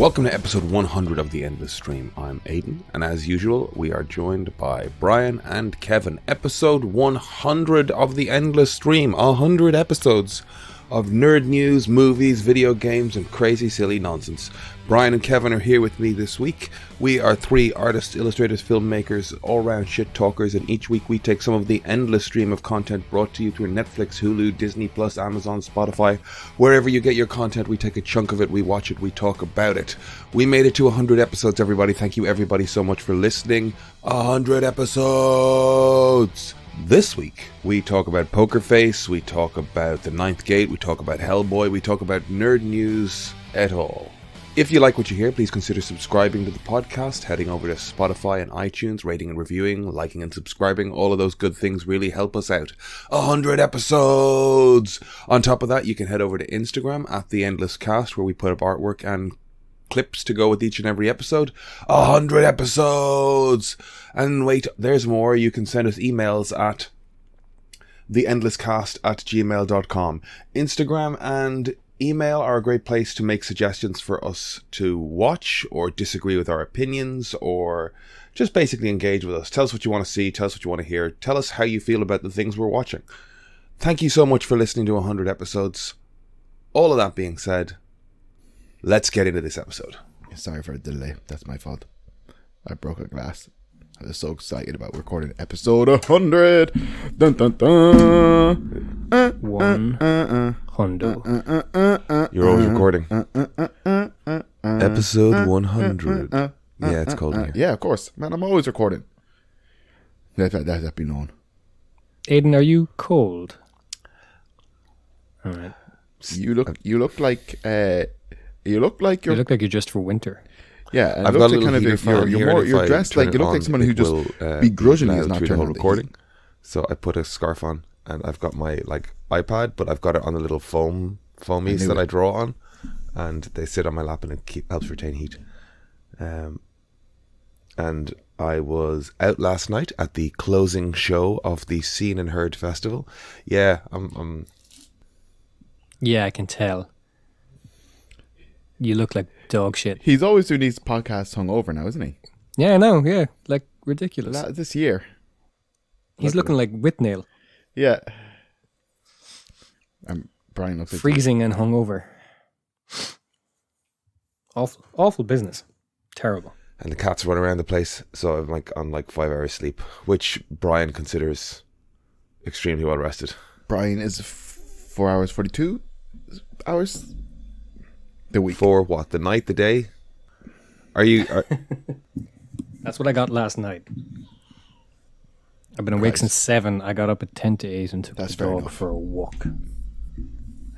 Welcome to episode 100 of The Endless Stream. I'm Aidan, and as usual, we are joined by Brian and Kevin. Episode 100 of The Endless Stream. 100 episodes of nerd news, movies, video games, and crazy silly nonsense. Brian and Kevin are here with me this week. We are three artists, illustrators, filmmakers, all-round shit talkers, and each week we take some of the endless stream of content brought to you through Netflix, Hulu, Disney+, Amazon, Spotify. Wherever you get your content, we take a chunk of it, we watch it, we talk about it. We made it to 100 episodes, everybody. Thank you, everybody, so much for listening. 100 episodes! This week, we talk about Poker Face, we talk about The Ninth Gate, we talk about Hellboy, we talk about nerd news et al. If you like what you hear, please consider subscribing to the podcast, heading over to Spotify and iTunes, rating and reviewing, liking and subscribing. All of those good things really help us out. 100 episodes! On top of that, you can head over to Instagram at The Endless Cast, where we put up artwork and clips to go with each and every episode. 100 episodes! And wait, there's more. You can send us emails at theendlesscast@gmail.com. Instagram and email are a great place to make suggestions for us to watch, or disagree with our opinions, or just basically engage with us. Tell us what you want to see, tell us what you want to hear, tell us how you feel about the things we're watching. Thank you so much for listening to 100 episodes. All of that being said, let's get into this episode. Sorry for the delay. That's my fault. I broke a glass. I was so excited about recording episode 100. Dun dun dun. 100. You're always recording. Episode 100. Yeah, it's cold in here. Yeah, of course. Man, I'm always recording. That be known. Aidan, are you cold? All right. You look like you look like You look like you're just for winter. Yeah, and I've it got looks a like little kind of you're dressed like you look like someone who just begrudgingly is not through the turning whole on recording. So I put a scarf on, and I've got my iPad, but I've got it on the little foamies that I draw on, and they sit on my lap, and it helps retain heat. And I was out last night at the closing show of the Seen and Heard Festival. Yeah, I'm Yeah, I can tell. You look like dog shit. He's always doing these podcasts hungover now, isn't he? Yeah, I know. Yeah, like ridiculous. This year. He's looking like Whitnail. Yeah. Brian looks like Freezing and hungover. Awful business. Terrible. and the cats run around the place, so I'm on 5 hours sleep, which Brian considers extremely well rested. Brian is 4 hours 42 hours the week. For what? The night, the day? Are you? That's what I got last night. I've been awake since 7. I got up at 10 to 8 and took That's the fair dog enough. for a walk.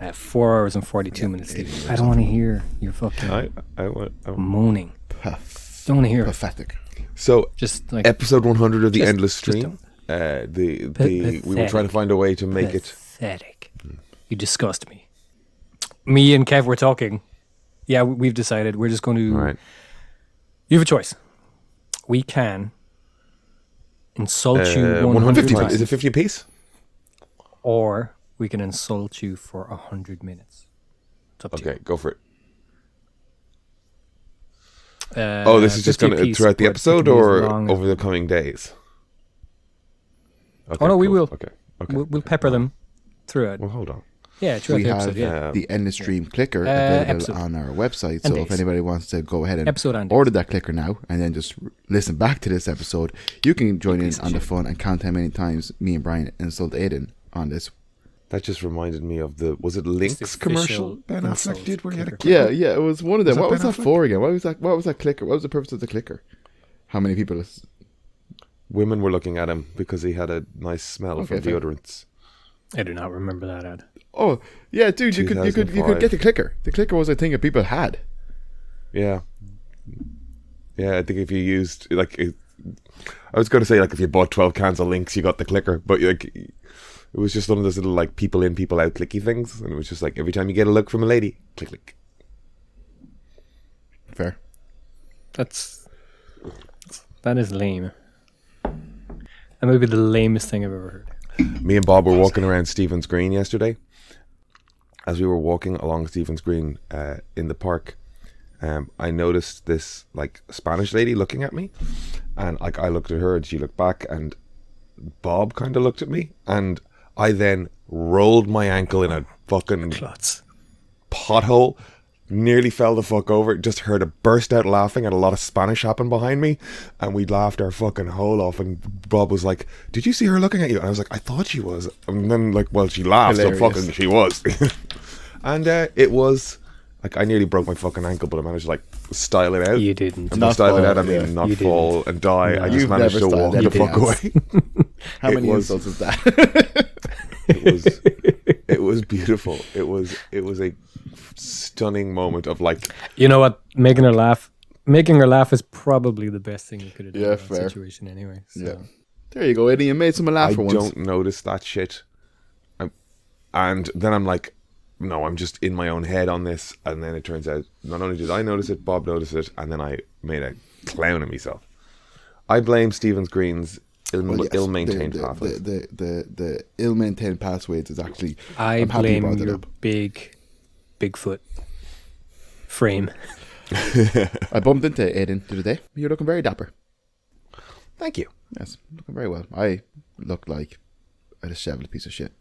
I have 4 hours and 42 minutes sleep. I don't want to hear your fucking I moaning. Don't want to hear it. Pathetic. So Just like episode 100 of the Just- Endless just Stream. We were trying to find a way to make it. pathetic. You disgust me. Me and Kev were talking. Yeah, we've decided we're just going to. All right. You have a choice. We can insult you 100 150 times, Is it 50 apiece? or we can insult you for 100 minutes. It's up to Okay, go for it. you. Oh, this is just 50 going to apiece, throughout the but it episode can be as or long over the coming days? Okay, Oh, no, we cool. will. Okay. We'll pepper them throughout. Well, hold on. Yeah, throughout We the have episode. Yeah, the Endless Stream clicker available episode. on our website. And So if days. anybody wants to go ahead and Episode and order that clicker now and then just listen back to this episode, you can join in piece of on the shit. fun and count how many times me and Brian insult Aiden on this. That just reminded me of was it Lynx It's the commercial official Ben Affleck insult did where he had a clicker. clicker? Yeah, it was one of them. Was that What was Ben that Affleck? for again? What was that clicker? What was the purpose of the clicker? How many people? Women were looking at him because he had a nice smell Okay, from fair. deodorants. I do not remember that ad. Oh, yeah, dude, you could 2005. get the clicker. The clicker was a thing that people had. Yeah. Yeah, I think if you used, I was going to say, if you bought 12 cans of Lynx, you got the clicker. But, it was just one of those little, people in, people out clicky things. And it was just every time you get a look from a lady, click, click. Fair. That is lame. That might be the lamest thing I've ever heard. Me and Bob were walking around Stephen's Green yesterday. As we were walking along Stephen's Green in the park, I noticed this like Spanish lady looking at me, and like I looked at her and she looked back, and Bob kind of looked at me, and I then rolled my ankle in a fucking Klutz. pothole, nearly fell the fuck over, just heard a burst out laughing and a lot of Spanish happened behind me, and we laughed our fucking hole off, and Bob was like, did you see her looking at you? And I was like, I thought she was. And then like, well, she laughed, Hilarious. so fucking she was. And it was like, I nearly broke my fucking ankle, but I managed to like style it out. You didn't. And Not by style it fall, out, I mean yeah. not You fall and die. I just You've managed to never walk styled the fuck anything away. How It many was- insults is that? It was beautiful. It was a stunning moment of like, You know what? Making her laugh is probably the best thing you could have done Yeah, in that fair. situation anyway. So. Yeah. There you go, Eddie. You made someone laugh I for once. don't notice that shit. And then I'm like, no, I'm just in my own head on this. And then it turns out, not only did I notice it, Bob noticed it, and then I made a clown of myself. I blame Stevens Green's Well, yes, ill-maintained the, pathways. the ill-maintained pathways is actually. I I'm happy you blame brought that your up. Bigfoot frame. I bumped into Aiden the other day. You're looking very dapper. Thank you. Yes, looking very well. I look like a disheveled piece of shit.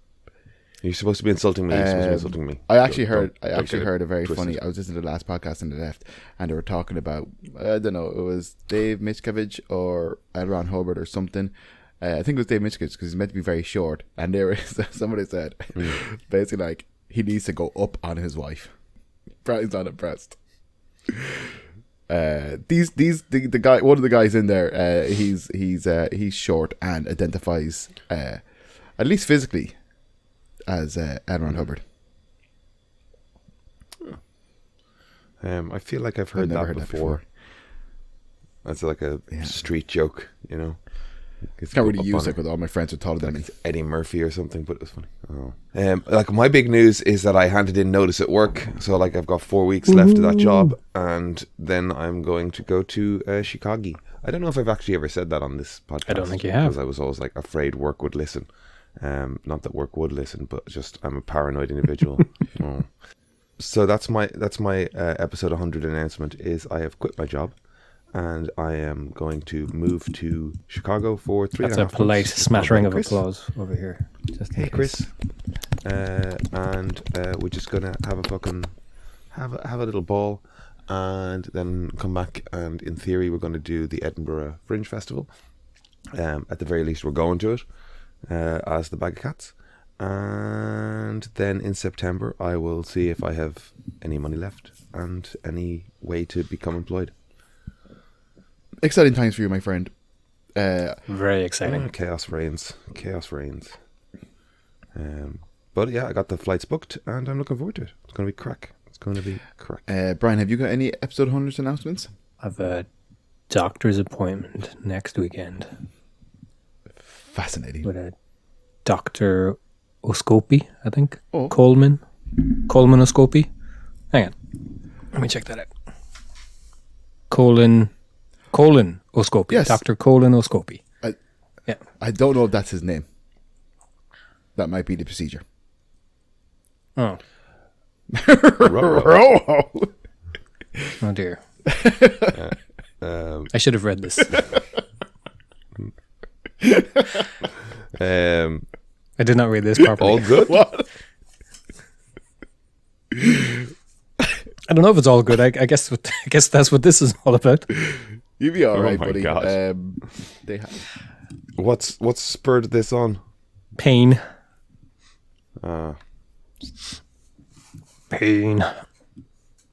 You're supposed to be insulting me. You're supposed to be insulting me. I actually Don't heard get it a very twisted. funny. I was listening to the last podcast on the left, and they were talking about, I don't know, it was Dave Miscavige or Adron Hubbard or something. I think it was Dave Miscavige because he's meant to be very short, and there was somebody said basically like he needs to go up on his wife. Brian's not impressed. The guy, one of the guys in there, he's short and identifies at least physically as Adron Hubbard. I feel like I've heard, never that, heard that before. before. That's like a street joke, you know. It's Can't go really up use on it because all my friends are taller than me. It's Eddie Murphy or something, but it's funny. Like my big news is that I handed in notice at work, so like I've got 4 weeks left of that job, and then I'm going to go to Chicago. I don't know if I've actually ever said that on this podcast. I don't think you have. because I was always like afraid work would listen. Not that work would listen, but just I'm a paranoid individual. Oh. So that's my episode 100 announcement. Is I have quit my job. And I am going to move to Chicago for 3.5 months. That's a polite smattering of Chris. applause over here. Just in Hey, case. Chris. And we're just gonna have a fucking have a little ball, and then come back. And in theory, we're going to do the Edinburgh Fringe Festival. At the very least, we're going to it as the Bag of Cats. And then in September, I will see if I have any money left and any way to become employed. Exciting times for you, my friend. Very exciting. Chaos reigns. But yeah, I got the flights booked, and I'm looking forward to it. It's going to be crack. Brian, have you got any episode 100 announcements? I've a doctor's appointment next weekend Fascinating. with a Dr. Oscopy, I think. Oh. Colonoscopy. Hang on. Let me check that out. Colonoscopy. Yes. Dr. Colonoscopy. I don't know if that's his name. That might be the procedure. Oh. Ruh-roh. Oh dear. Um, I should have read this. I did not read this properly. all good? What? I don't know if it's all good. I guess that's what this is all about. You'll be all right, my buddy. God. What's spurred this on? Pain. Uh, Pain.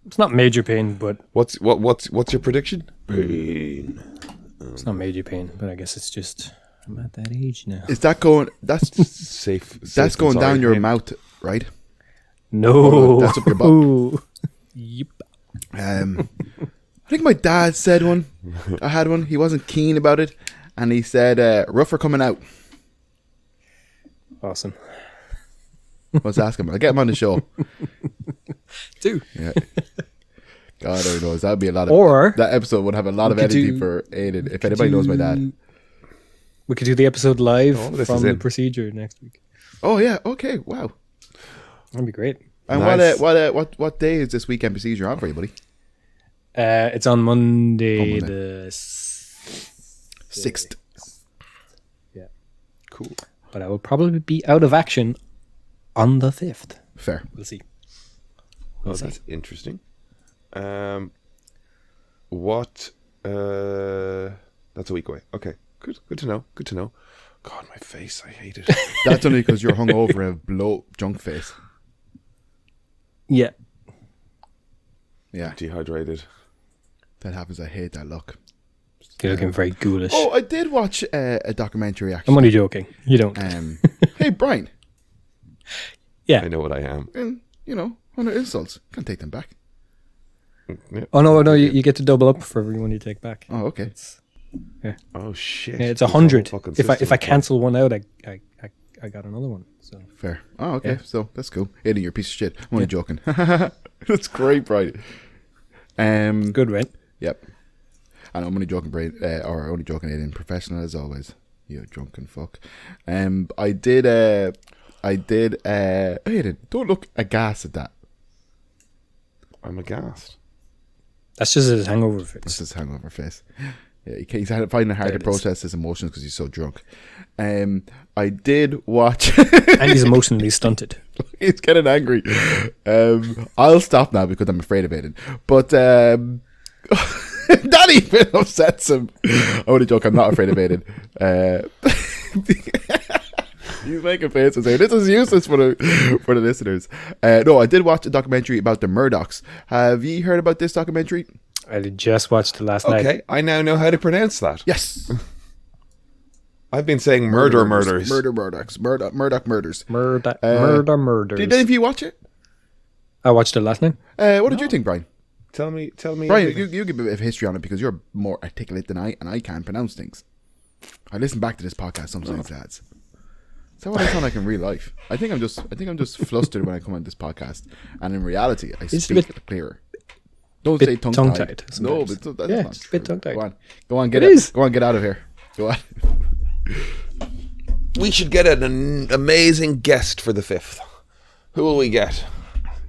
It's not major pain, but what's your prediction? Pain. it's not major pain. But I guess it's just I'm at that age now. Is that going? That's Safe. that's going and down sorry your pain. mouth, right? No, That's up your butt. Yep. I think my dad said one. I had one. He wasn't keen about it, and he said, "Rougher coming out." Awesome. Let's ask him. I'll get him on the show. Two. Yeah. God only knows. That'd be a lot of. Or that episode would have a lot of we could editing do- for Aiden. If anybody knows my dad. We could do the episode live Oh, this from is the in. procedure next week. Oh yeah. Okay. Wow. That'd be great. And Nice. what day is this weekend procedure on for you, buddy? It's on Monday, On Monday. the 6th. Cool. but I will probably be out of action on the 5th. Fair. We'll see. Oh, that's interesting. What? That's a week away. Okay, good. Good to know. Good to know. God, my face. I hate it. That's only because you're hungover and blow junk face. Yeah. Yeah, Dehydrated. that happens. I hate that look. You're looking very ghoulish. Oh, I did watch a documentary I'm actually. only joking. You don't. Hey, Brian. Yeah. I know what I am. And, 100 insults. Can't take them back. Yeah. Oh no, you get to double up for every one you take back. Oh, okay. Oh shit. Yeah, it's This 100. whole fucking If I system. cancel one out, I got another one. So Fair. Oh, okay. Yeah. So that's cool. Eddie, you're a piece of shit. I'm only joking. That's great, Brian. good, right? Yep. And I'm only joking, Brian. Or only joking, Aiden. Professional as always. You drunken fuck. I did. Aiden, don't look aghast at that. I'm aghast. That's just his hangover That's face. his hangover face. Yeah, he's finding it hard There to it is. process his emotions because he's so drunk. I did watch. And he's emotionally stunted. He's getting angry. I'll stop now because I'm afraid of Aiden. But that even upsets him. I only joke. I'm not afraid of Aiden. He's making faces saying this is useless for the listeners. No, I did watch a documentary about the Murdochs. Have you heard about this documentary? I just watched it last night. Okay, I now know how to pronounce that. Yes. I've been saying murders. Murdoch murders. Murders. Did any of you watch it? I watched it last night. What did you think, Brian? Tell me. Brian, you give a bit of history on it because you're more articulate than I, and I can't pronounce things. I listen back to this podcast sometimes, lads. Is that what I sound like in real life? I think I'm just flustered when I come on this podcast, and in reality, I It's a speak clearer. Don't bit say tongue tongue-tied tied. No, sometimes. but that's Yeah, not it's a bit true. tongue-tied. Go on, get It it. is. Go on, get out of here. Go on. We should get an amazing guest for the 5th. Who will we get?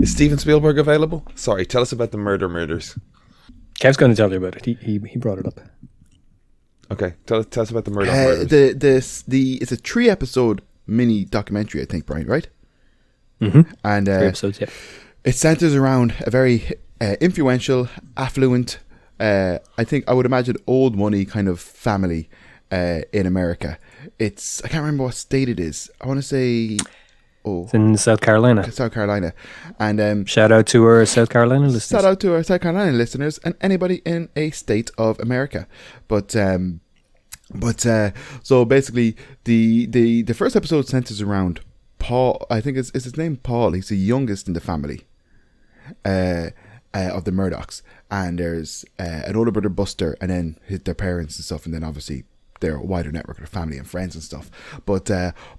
Is Steven Spielberg available? Sorry, tell us about the murders. Kev's going to tell you about it. He brought it up. Okay, tell us about the murders. It's a 3-episode mini documentary, I think, Brian. Right? Mm-hmm. And 3 episodes, yeah. it centers around a very influential, affluent, I would imagine old money kind of family in America. I can't remember what state it is. I want to say, It's in South Carolina. South Carolina. And Shout out to our South Carolina listeners. shout out to our South Carolina listeners and anybody in a state of America. But so basically the first episode centers around Paul. I think is his name Paul. He's the youngest in the family of the Murdochs, and there's an older brother Buster, and then their parents and stuff, and then obviously their wider network of family and friends and stuff. But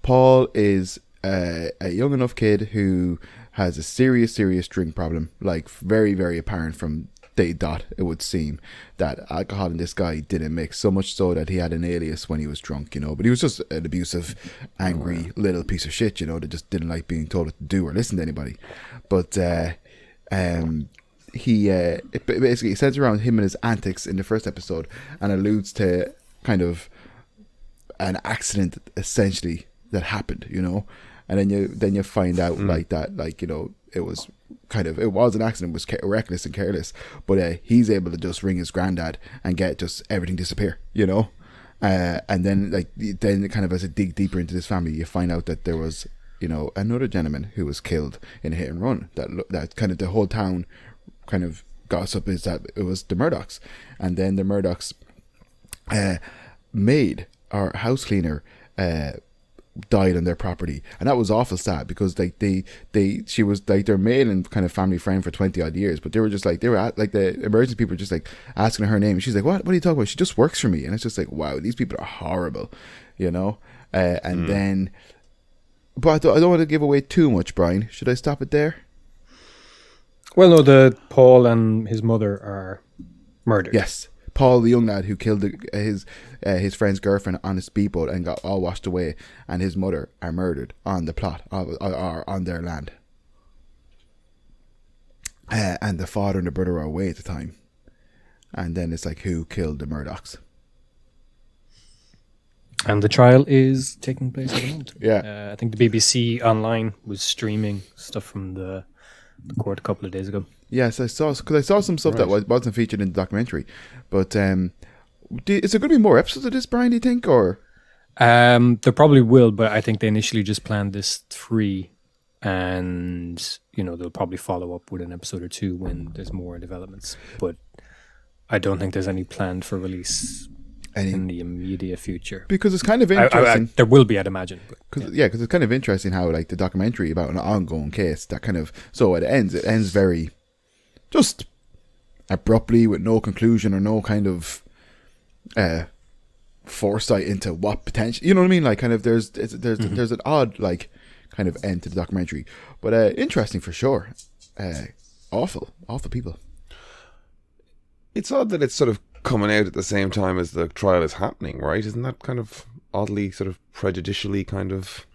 Paul is a young enough kid who has a serious drink problem, like very, very apparent from day dot. It would seem that alcohol in this guy didn't mix, so much so that he had an alias when he was drunk, but he was just an abusive, angry little piece of shit, that just didn't like being told what to do or listen to anybody. But it basically centers around him and his antics in the first episode, and alludes to kind of an accident essentially that happened, and then you find out it was an accident, it was reckless and careless, but he's able to just ring his granddad and get just everything disappear, and then kind of as it dig deeper into this family, you find out that there was another gentleman who was killed in a hit and run, that kind of the whole town kind of gossip is that it was the Murdochs. And then the Murdochs maid or house cleaner died on their property, and that was awful sad because she was like their maid and kind of family friend for 20 odd years, but they were the emergency people were just like asking her name, and she's like, what are you talking about? She just works for me. And it's just like, wow, these people are horrible, then, but I don't want to give away too much, Brian. Should I stop it there? Well, no, the Paul and his mother are murdered. Yes, Paul, the young lad who killed his friend's girlfriend on a speedboat and got all washed away, and his mother are murdered on the plot or on their land. And the father and the brother are away at the time. and then it's like who killed the Murdochs. And the trial is taking place at the moment. Yeah. I think the BBC Online was streaming stuff from the court a couple of days ago. Yes, I saw some stuff that wasn't featured in the documentary. But is there going to be more episodes of this, Brian? Do you think, or? There probably will, but I think they initially just planned this 3, and they'll probably follow up with an episode or 2 when there's more developments. But I don't think there's any planned for release in the immediate future. Because it's kind of interesting. There will be, I'd imagine. Because it's kind of interesting how like the documentary about an ongoing case that kind of it ends very just abruptly with no conclusion or no kind of foresight into what potential, you know what I mean? Like kind of there's an odd like kind of end to the documentary, but interesting for sure. Awful people. It's odd that it's sort of coming out at the same time as the trial is happening, right? Isn't that kind of oddly sort of prejudicially kind of?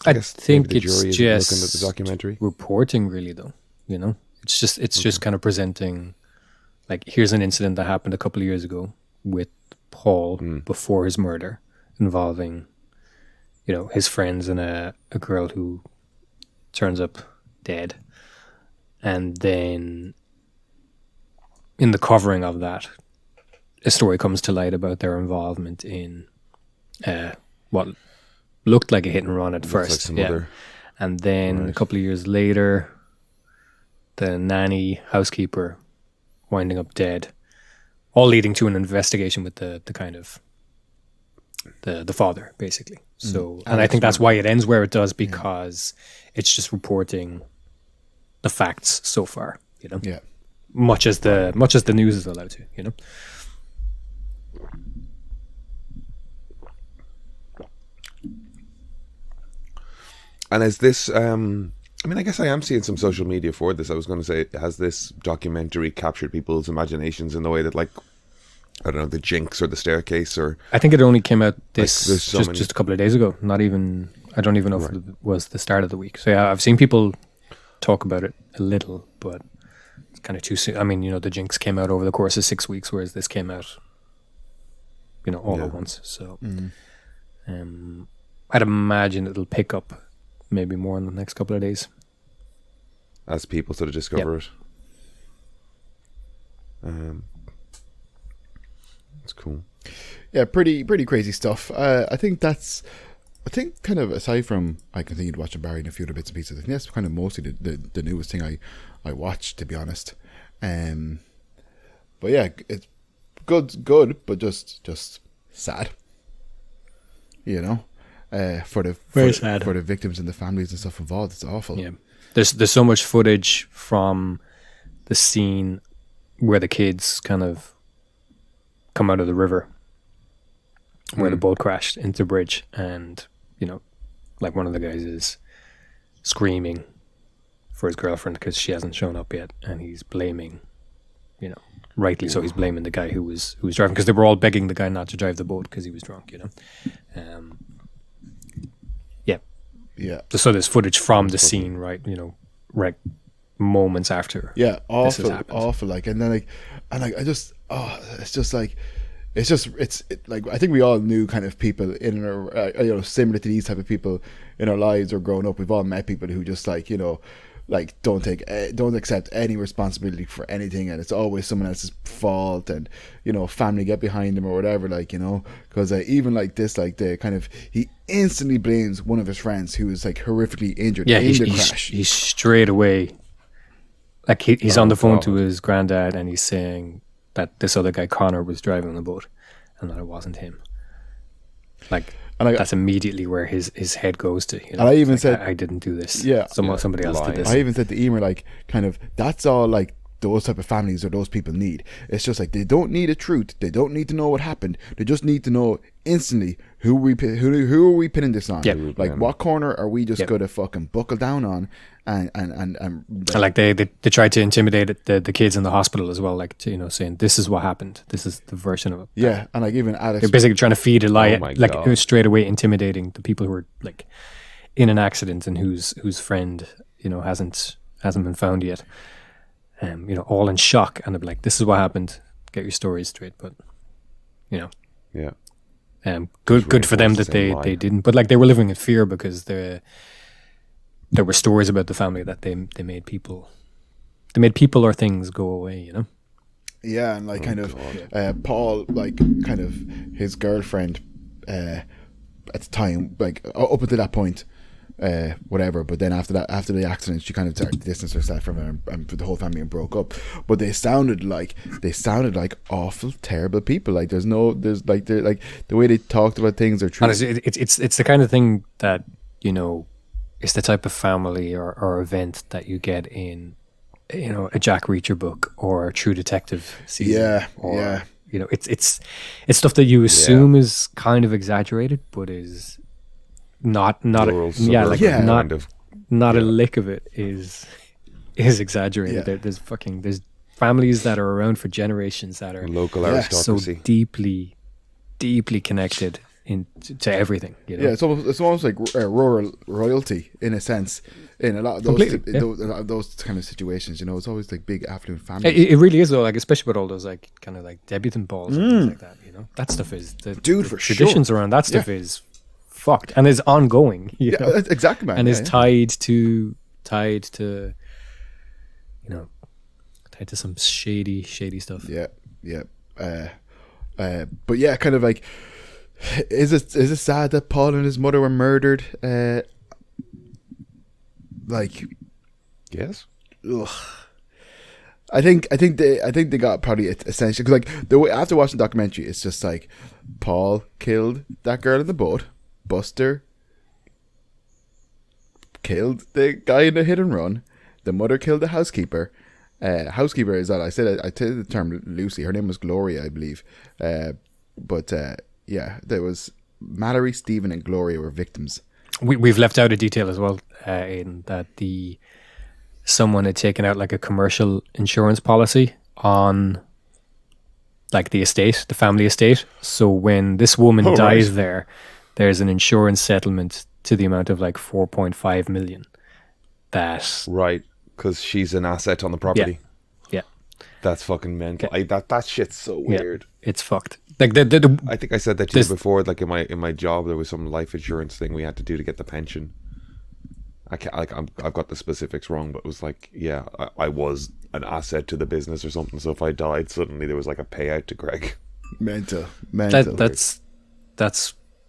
I guess think maybe the it's jury just isn't looking at the documentary. Reporting, really, though. It's just kind of presenting, like, here's an incident that happened a couple of years ago with Paul before his murder, involving, his friends and a girl who turns up dead, and then in the covering of that, a story comes to light about their involvement in what looked like a hit and run at first. And then a couple of years later, the nanny housekeeper winding up dead, all leading to an investigation with the kind of the father, basically. So, and I think that's why it ends where it does, because it's just reporting the facts so far, Yeah. Much as the news is allowed to, And is this, I guess I am seeing some social media for this. I was going to say, has this documentary captured people's imaginations in the way that, like, I don't know, the Jinx or the Staircase or... I think it only came out just a couple of days ago. I don't even know if it was the start of the week. So yeah, I've seen people talk about it a little, but it's kind of too soon. I mean, the Jinx came out over the course of 6 weeks, whereas this came out, all at once. So I'd imagine it'll pick up maybe more in the next couple of days as people sort of discover it. It's cool. Yeah, pretty crazy stuff. I think kind of aside from I continued watching Barry and a few other bits and pieces, I think that's kind of mostly the newest thing I watched, to be honest. But yeah, it's good, but just sad. For the victims and the families and stuff involved, it's awful. Yeah, there's so much footage from the scene where the kids kind of come out of the river, where the boat crashed into the bridge, and like one of the guys is screaming for his girlfriend because she hasn't shown up yet, and he's blaming, rightly so, he's blaming the guy who was driving, because they were all begging the guy not to drive the boat because he was drunk. Yeah. So there's footage from the scene, right? Right moments after. Yeah, this has happened. awful. Like, and then I just, it's like I think we all knew kind of people in our, similar to these type of people in our lives or growing up. We've all met people who just like, don't accept any responsibility for anything, and it's always someone else's fault, and family get behind them or whatever, because even like this, like the kind of, he instantly blames one of his friends who was like horrifically injured in the crash. He's straight away, like he's on the phone to his granddad, and he's saying that this other guy Connor was driving the boat and that it wasn't him. Like, that's immediately where his head goes to. And I even said, I didn't do this. Yeah, somebody else did this. I even said to Emer, like, kind of, that's all like those type of families or those people need. It's just like, they don't need a truth. They don't need to know what happened. They just need to know instantly who are we pinning this on. Yeah. Like, what corner are we just going to fucking buckle down on? And like they tried to intimidate the kids in the hospital as well, like saying this is what happened, this is the version of it. Yeah, and like even Alex, they're basically trying to feed a lie, God. Straight away intimidating the people who are like in an accident and whose friend hasn't been found yet. All in shock, and they're like, this is what happened. get your stories straight. But you know, Yeah. good for them that reinforces the they lie. didn't. But like they were living in fear because there were stories about the family that they made people or things go away. You know. Yeah, and like kind of God. Paul, like kind of his girlfriend at the time, like up until that point, whatever. But then after the accident, she kind of started to distance herself from him, and the whole family broke up. But they sounded like awful, terrible people. Like they're like the way they talked about things are true. And it's the kind of thing that, you know, it's the type of family or event that you get in, you know, a Jack Reacher book or a True Detective season. Yeah, or, yeah. You know, it's stuff that you assume is kind of exaggerated, but is not Rural like suburban not kind of. not a lick of it is exaggerated. Yeah. There's families that are around for generations that are Local Yeah. so aristocracy. deeply connected to everything. You know? Yeah, it's almost like rural royalty in a sense. In a lot of those, Completely, yeah. a lot of those kind of situations, you know, it's always like big affluent families. It really is though, like especially with all those like kind of like debutante balls and things like that. You know, that stuff is Dude, the for traditions around that stuff is fucked and is ongoing. You know? Yeah, exactly, man. And yeah, is yeah. tied to some shady stuff. Yeah, yeah. But yeah, kind of like, is it sad that Paul and his mother were murdered? Like, Yes. ugh. I think they got probably essentially because like the way after watching the documentary, it's just like Paul killed that girl in the boat, Buster killed the guy in the hit and run, the mother killed the housekeeper. Housekeeper is that I said the term loosely. Her name was Gloria, I believe. But yeah, there was Mallory, Stephen, and Gloria were victims. We've left out a detail as well in that someone had taken out like a commercial insurance policy on like the estate, the family estate. So when this woman dies there's an insurance settlement to the amount of like 4.5 million. That Right. Because she's an asset on the property. yeah, That's fucking mental. That shit's so yeah, weird. it's fucked. Like the I think I said that to you before. Like in my job, there was some life insurance thing we had to do to get the pension. I can't, like I've got the specifics wrong, but it was like, yeah, I was an asset to the business or something. So if I died, suddenly there was like a payout to Greg. Mental. that's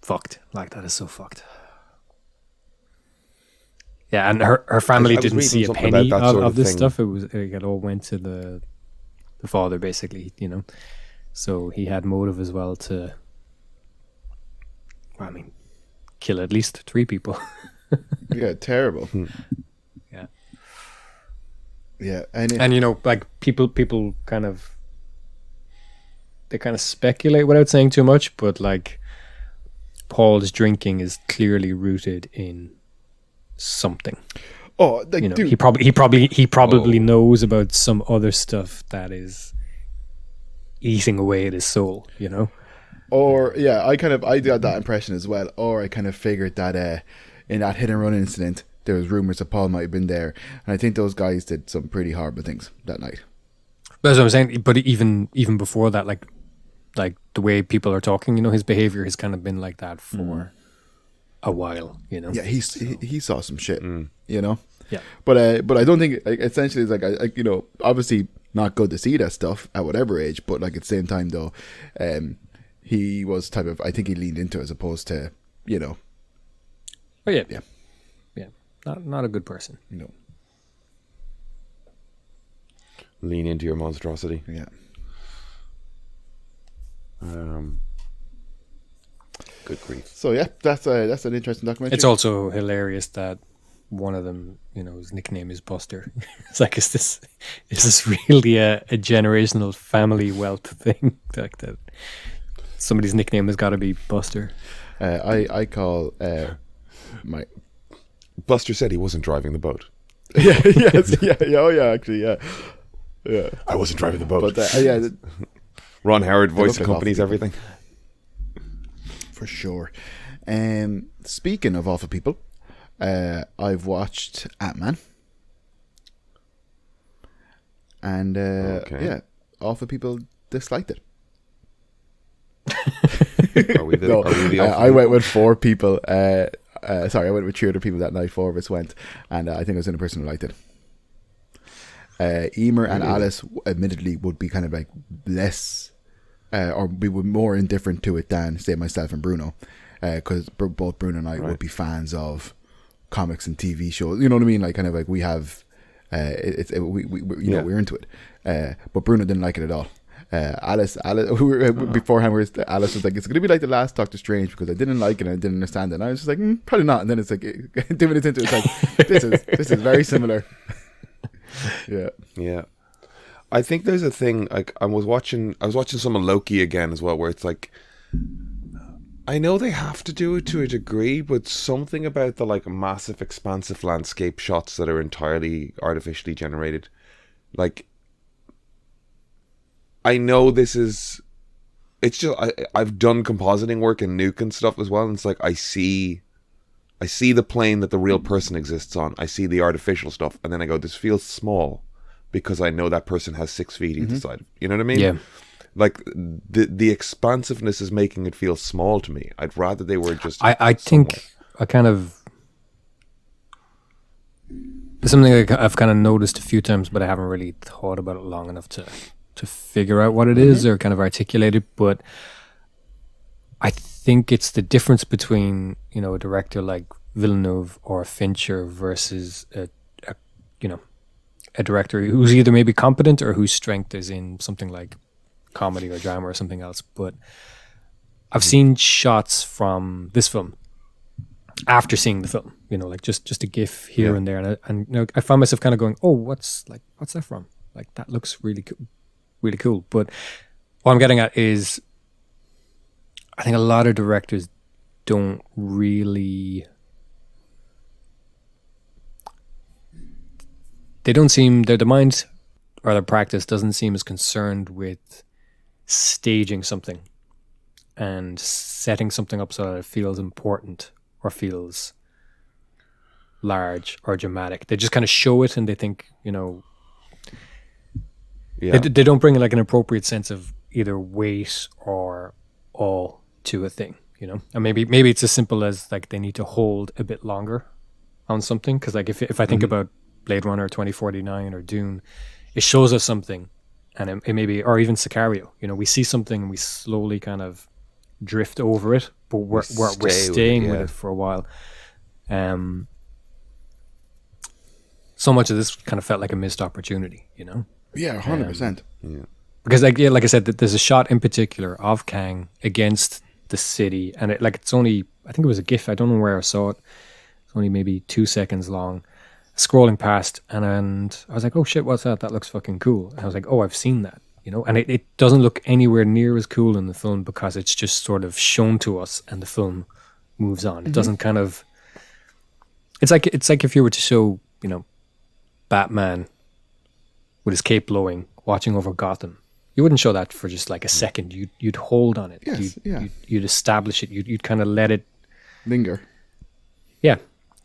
fucked. Like that is so fucked. Yeah, and her family I was didn't reading see a something penny about that sort of of this thing. stuff. It all went to the father, basically, you know. So he had motive as well to, I mean, kill at least 3 people. Yeah, terrible. Yeah, Yeah, and and you know, like people kind of speculate without saying too much, but like Paul's drinking is clearly rooted in something. oh, like, You know, dude, he probably knows about some other stuff that is eating away at his soul, you know. or yeah, I got that impression as well. Or I kind of figured that in that hit and run incident, there was rumors that Paul might have been there, and I think those guys did some pretty horrible things that night. But as I was saying, but even before that, like the way people are talking, you know, his behavior has kind of been like that for a while, you know. Yeah, he saw some shit, you know. Yeah. But I don't think like, essentially it's like you know, obviously not good to see that stuff at whatever age, but like at the same time though, he was type of, I think he leaned into it as opposed to, you know, Oh yeah, Yeah. yeah. Not a good person. you know, Lean into your monstrosity. yeah. Good grief. So yeah, that's an interesting documentary. It's also hilarious that one of them, you know, his nickname is Buster. It's like, is this really a generational family wealth thing? Like that, somebody's nickname has got to be Buster. I call my Buster said he wasn't driving the boat. yeah yes yeah oh yeah actually yeah I wasn't driving the boat. but yeah Ron Howard voice look like accompanies awful everything. for sure. Speaking of awful people, I've watched Ant-Man, and Okay. yeah, awful people disliked it. Are we the, No, are we the I went with 4 people. Sorry, I went with 3 other people that night. 4 of us went, and I think I was the only person who liked it. Emer and Alice, admittedly, would be kind of like less, or we were more indifferent to it than, say, myself and Bruno, because both Bruno and I would be fans of comics and TV shows. You know what I mean? Like, kind of like we have, we you know, we're into it. But Bruno didn't like it at all. Alice, beforehand, Alice was like, it's going to be like the last Doctor Strange because I didn't like it and I didn't understand it. And I was just like, probably not. And then it's like 2 minutes into it, it's like, this is very similar. Yeah. I think there's a thing, like, I was watching some of Loki again as well, where it's like, I know they have to do it to a degree, but something about the like massive expansive landscape shots that are entirely artificially generated, like, I know this is, it's just, I've done compositing work in Nuke and stuff as well, and it's like, I see the plane that the real person exists on, I see the artificial stuff, and then I go, this feels small, because I know that person has 6 feet either side. You know what I mean? Yeah. Like, the expansiveness is making it feel small to me. I'd rather they were just... I think I kind of... It's something I've kind of noticed a few times, but I haven't really thought about it long enough to figure out what it is or kind of articulate it. But I think it's the difference between, you know, a director like Villeneuve or Fincher versus a director who's either maybe competent or whose strength is in something like comedy or drama or something else. But I've seen shots from this film after seeing the film, you know, like just a gif here and there, and you know, I found myself kind of going, oh, what's that from? Like, that looks really cool. But what I'm getting at is, I think a lot of directors don't really, they don't seem, their mind or their practice doesn't seem as concerned with staging something and setting something up so that it feels important or feels large or dramatic. They just kind of show it and they think, you know, they don't bring like an appropriate sense of either weight or awe to a thing, you know. And maybe it's as simple as like they need to hold a bit longer on something, because like if I think about Blade Runner 2049 or Dune, it shows us something, and it maybe, or even Sicario, you know, we see something and we slowly kind of drift over it, but we're staying with it for a while. So much of this kind of felt like a missed opportunity, you know. Yeah, 100%. Because like I said, there's a shot in particular of Kang against the city, and it's only, I think it was a GIF, I don't know where I saw it. It's only maybe 2 seconds long, scrolling past, and I was like, oh shit, what's that? That looks fucking cool. And I was like, oh, I've seen that, you know. And it doesn't look anywhere near as cool in the film because it's just sort of shown to us and the film moves on. It doesn't kind of, it's like if you were to show, you know, Batman with his cape blowing, watching over Gotham. You wouldn't show that for just like a second. You'd hold on it. Yes, you'd establish it. You'd kind of let it linger. Yeah,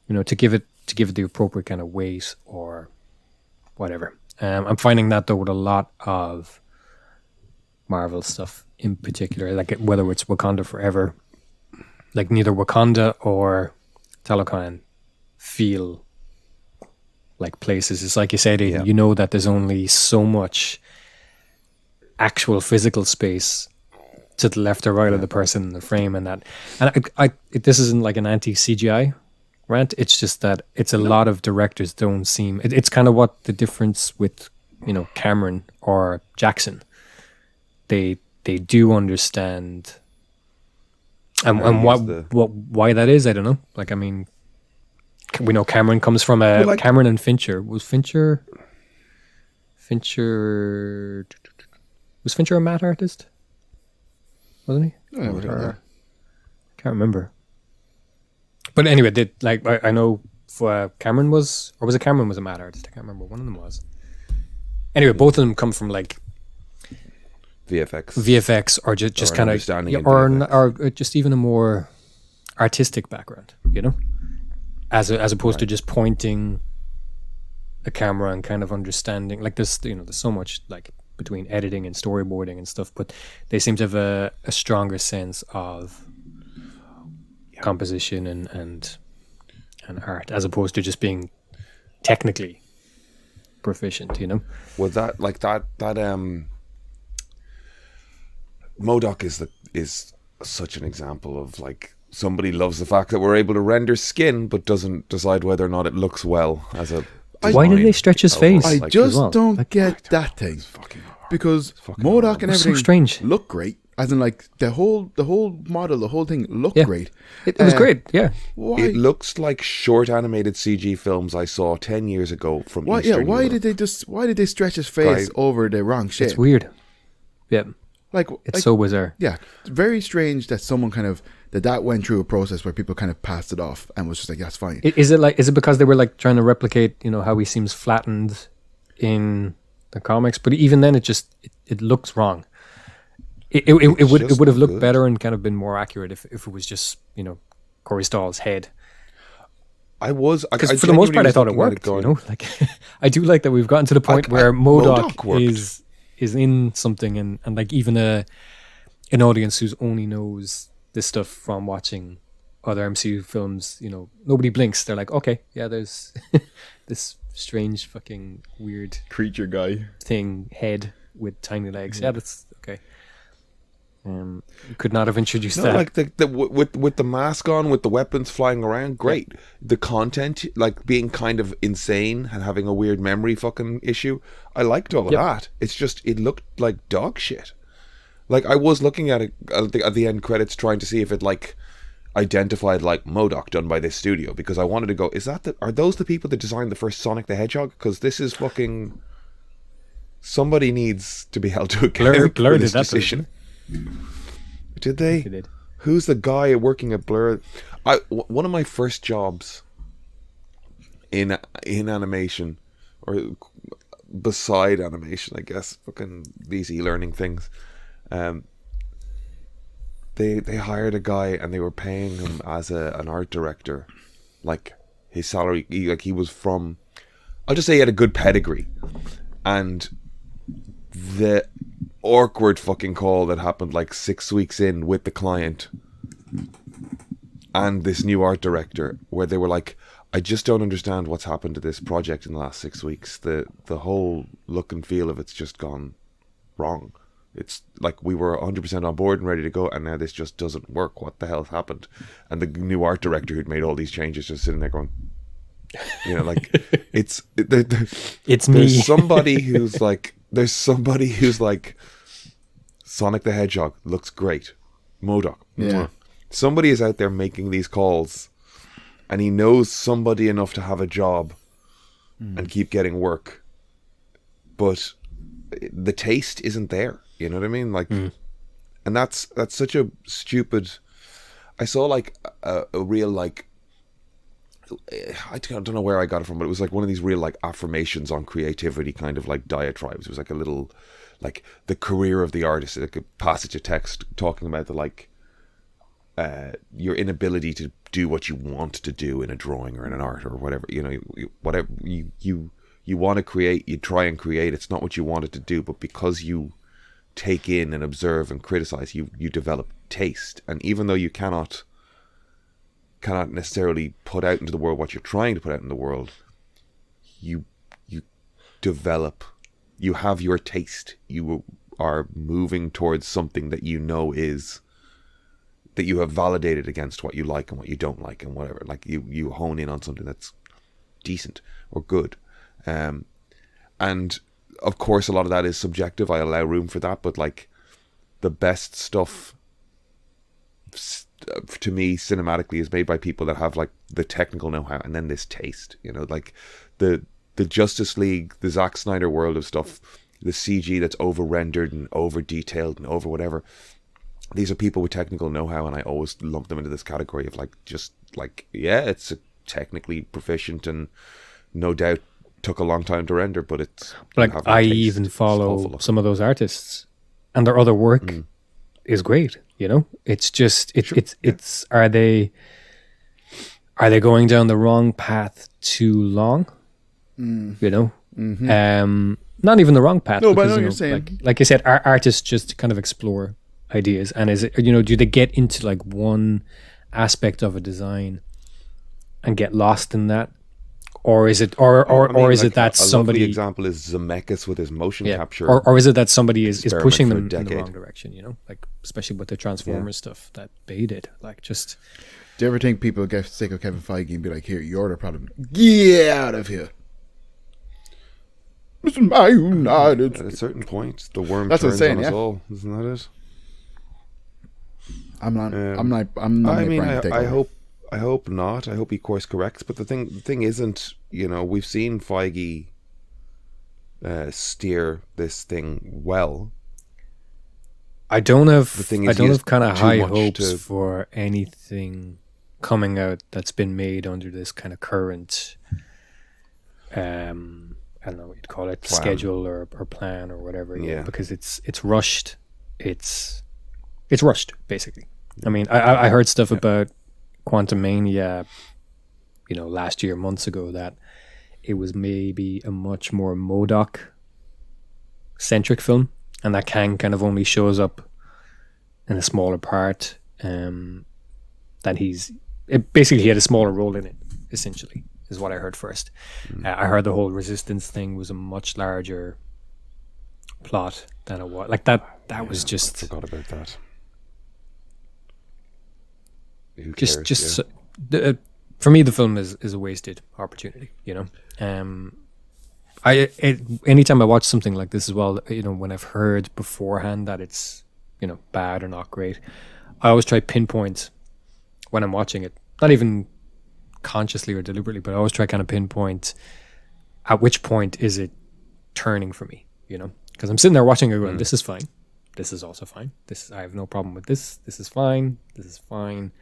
you know, to give it the appropriate kind of weight or whatever. I'm finding that though with a lot of Marvel stuff in particular, like whether it's Wakanda Forever, like neither Wakanda or Talokan feel like places. It's like you said, Aidan, you know that there's only so much actual physical space to the left or right of the person in the frame, and this isn't like an anti-CGI rant. It's just that it's a lot of directors don't seem. It's kind of what the difference with, you know, Cameron or Jackson. They do understand, and why that is, I don't know. Like, I mean, we know Cameron comes from Cameron and Fincher. Was Fincher a matte artist? Wasn't he? I can't remember. But anyway, I know Cameron was a matte artist? I can't remember. One of them was. Anyway, both of them come from like VFX or just kind of, or just even a more artistic background, you know, as opposed to just pointing a camera and kind of understanding. Like there's so much like between editing and storyboarding and stuff, but they seem to have a stronger sense of composition and art, as opposed to just being technically proficient, you know. Well, that MODOK is such an example of like somebody loves the fact that we're able to render skin, but doesn't decide whether or not it looks well as a. Why did they stretch his face? I like, just as well? don't Like, get that thing. Fucking hard. Because fucking MODOK and It's so everything strange. look great. As in, like, the whole model, the whole thing looked Yeah. great. It was great, yeah. Why? It looks like short animated CG films I saw 10 years ago from Why? Eastern Why Europe. did they stretch his face over the wrong shape? It's weird. Yeah, Like, it's so bizarre. yeah, very strange that someone kind of that went through a process where people kind of passed it off and was just like, that's fine. Is it because they were like trying to replicate, you know, how he seems flattened in the comics? But even then, it looks wrong. It would have looked good. better and kind of been more accurate if it was just, you know, Corey Stahl's head. Because for the most part, I thought it worked. You know, like I do like that we've gotten to the point where MODOK worked. is in something, and like even an audience who's only knows this stuff from watching other MCU films, you know, nobody blinks. They're like, okay, yeah, there's this strange fucking weird Creature guy. thing head with tiny legs. Yeah, that's okay. Could not have introduced No, that. like with the mask on, with the weapons flying around, great. The content, like being kind of insane and having a weird memory fucking issue, I liked all of Yep. that. It's just it looked like dog shit. Like I was looking at it at the end credits, trying to see if it like identified like MODOK done by this studio, because I wanted to go, are those the people that designed the first Sonic the Hedgehog? Because this is fucking. Somebody needs to be held to account Blur for did this that, decision. Did they? They did. Who's the guy working at Blur? One of my first jobs in animation, or beside animation, I guess, fucking these e-learning things. They hired a guy and they were paying him as an art director, like his salary. He was from, I'll just say he had a good pedigree, and the awkward fucking call that happened like 6 weeks in with the client and this new art director, where they were like, I just don't understand what's happened to this project in the last 6 weeks. The whole look and feel of it's just gone wrong. It's like we were 100% on board and ready to go, and now this just doesn't work. What the hell happened? And the new art director who'd made all these changes just sitting there going, you know, like it's me. There's somebody who's like Sonic the Hedgehog looks great. MODOK. Yeah. Somebody is out there making these calls, and he knows somebody enough to have a job and keep getting work, but the taste isn't there. You know what I mean? Like, and that's such a stupid. I saw like a real like. I don't know where I got it from, but it was like one of these real like affirmations on creativity kind of like diatribes. It was like a little, like the career of the artist, like a passage of text talking about the like your inability to do what you want to do in a drawing or in an art or whatever. You know, whatever you want to create, you try and create. It's not what you wanted to do, but because you take in and observe and criticize, you develop taste. And even though you cannot necessarily put out into the world what you're trying to put out in the world, you develop, you have your taste, you are moving towards something that you know is, that you have validated against what you like and what you don't like and whatever. Like you hone in on something that's decent or good, and of course a lot of that is subjective. I allow room for that, but like the best stuff to me cinematically is made by people that have like the technical know-how and then this taste, you know, like the Justice League, the Zack Snyder world of stuff, the CG that's over rendered and over detailed and over whatever. These are people with technical know-how, and I always lump them into this category of like, just like, yeah, it's technically proficient and no doubt took a long time to render, but it's like I even follow some of those artists, and their other work is great. You know, it's just it's are they going down the wrong path too long? You know, not even the wrong path. No, but I because, know you what you're saying. like I said, artists just kind of explore ideas, and is it, do they get into like one aspect of a design and get lost in that, or is it, or is it that a somebody lovely example is Zemeckis with his motion capture. or is it that somebody is experiment pushing for a them in the decade. wrong direction? Like especially with the Transformers stuff that Bay did, like just. Do you ever think people get sick of Kevin Feige and be like, "Here, you're the problem. Get out of here." This is my United. At a certain point, the worm That's what I'm turns saying, on us yeah. all. Isn't that it? I'm not. I mean, Brian to take I over. hope not. I hope he course corrects. But the thing isn't, we've seen Feige steer this thing well. I don't have thing I is, don't he has have kind of too high much hopes to- for anything coming out that's been made under this kind of current I don't know what you'd call it, Plan. schedule or plan or whatever. Yeah. Because it's rushed. It's rushed, basically. I mean, I heard stuff about Quantum Mania, last year, months ago, that it was maybe a much more MODOK centric film, and that Kang kind of only shows up in a smaller part. That basically he had a smaller role in it, essentially, is what I heard first. I heard the whole Resistance thing was a much larger plot than it was. Like that was just I forgot about that. Who just cares, for me the film is a wasted opportunity. Anytime I watch something like this as well, when I've heard beforehand that it's bad or not great, I always try pinpoint when I'm watching it, not even consciously or deliberately, but I always try kind of pinpoint at which point is it turning for me, because I'm sitting there watching it going, this is fine, this is also fine, I have no problem with this is fine, this is fine.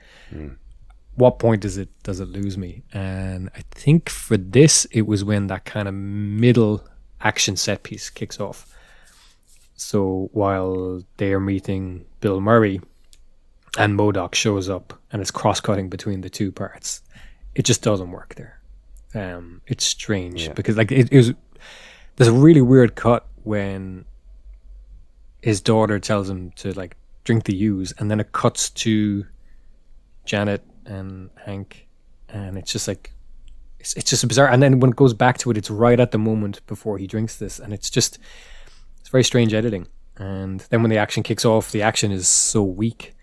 What point does it lose me? And I think for this it was when that kind of middle action set piece kicks off. So while they are meeting Bill Murray and MODOK shows up and it's cross-cutting between the two parts, it just doesn't work there. It's strange because like it was, there's a really weird cut when his daughter tells him to like drink the ooze, and then it cuts to Janet and Hank, and it's just like it's just bizarre. And then when it goes back to it, it's right at the moment before he drinks this, and it's very strange editing. And then when the action kicks off, the action is so weak.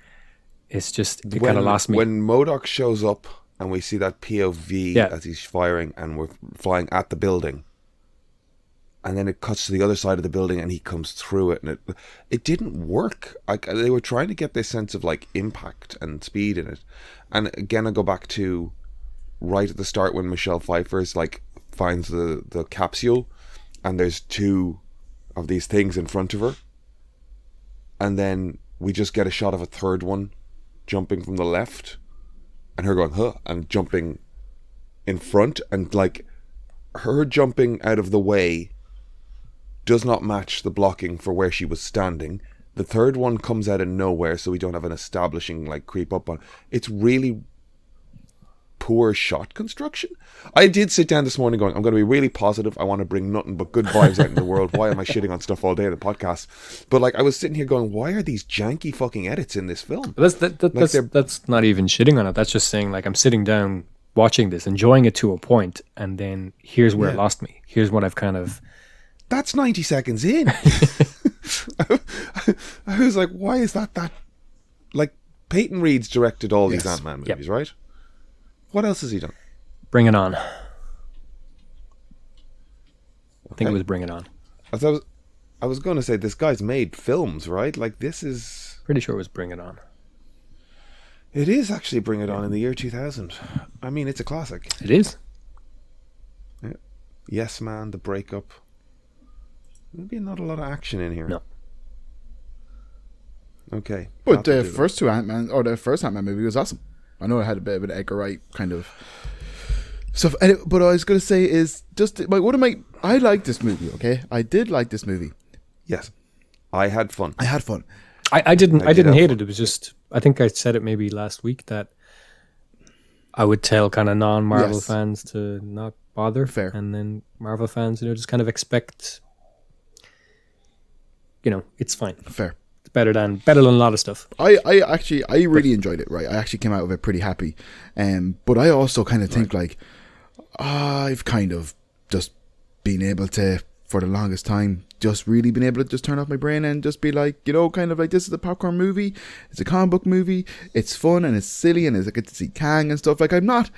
It's just it kind of lost me. When MODOK shows up and we see that POV as he's firing, and we're flying at the building, and then it cuts to the other side of the building and he comes through it, and it didn't work. Like they were trying to get this sense of like impact and speed in it. And again, I go back to right at the start when Michelle Pfeiffer's like finds the capsule, and there's two of these things in front of her, and then we just get a shot of a third one jumping from the left, and her going huh, and jumping in front, and like her jumping out of the way does not match the blocking for where she was standing. The third one comes out of nowhere, so we don't have an establishing like creep up on. It's really poor shot construction. I did sit down this morning going, I'm going to be really positive. I want to bring nothing but good vibes out in the world. Why am I shitting on stuff all day in the podcast? But like I was sitting here going, why are these janky fucking edits in this film? That's not even shitting on it. That's just saying like I'm sitting down watching this, enjoying it to a point, and then here's where it lost me. Here's what I've kind of. That's 90 seconds in. I was like, why is that? Like, Peyton Reed's directed all these Ant-Man movies, right? What else has he done? Bring It On. I think it was Bring It On. I was going to say, this guy's made films, right? Like, this is... Pretty sure it was Bring It On. It is actually Bring It On in the year 2000. I mean, it's a classic. It is. Yeah. Yes Man, The Breakup. Maybe not a lot of action in here. No. Okay. But the first Ant-Man movie was awesome. I know it had a bit of an Edgar Wright kind of stuff. But I was going to say is just I like this movie. Okay, I did like this movie. Yes, I had fun. I didn't hate fun. it. It was just, I think I said it maybe last week that I would tell kind of non-Marvel fans to not bother. Fair. And then Marvel fans, just kind of expect it's fine. Fair. It's better than a lot of stuff. I really enjoyed it, right? I actually came out of it pretty happy. But I also kind of think like, I've kind of just been able to, for the longest time, just really been able to just turn off my brain and just be like, kind of like, this is a popcorn movie. It's a comic book movie. It's fun and it's silly and I get to see Kang and stuff. Like, I'm not,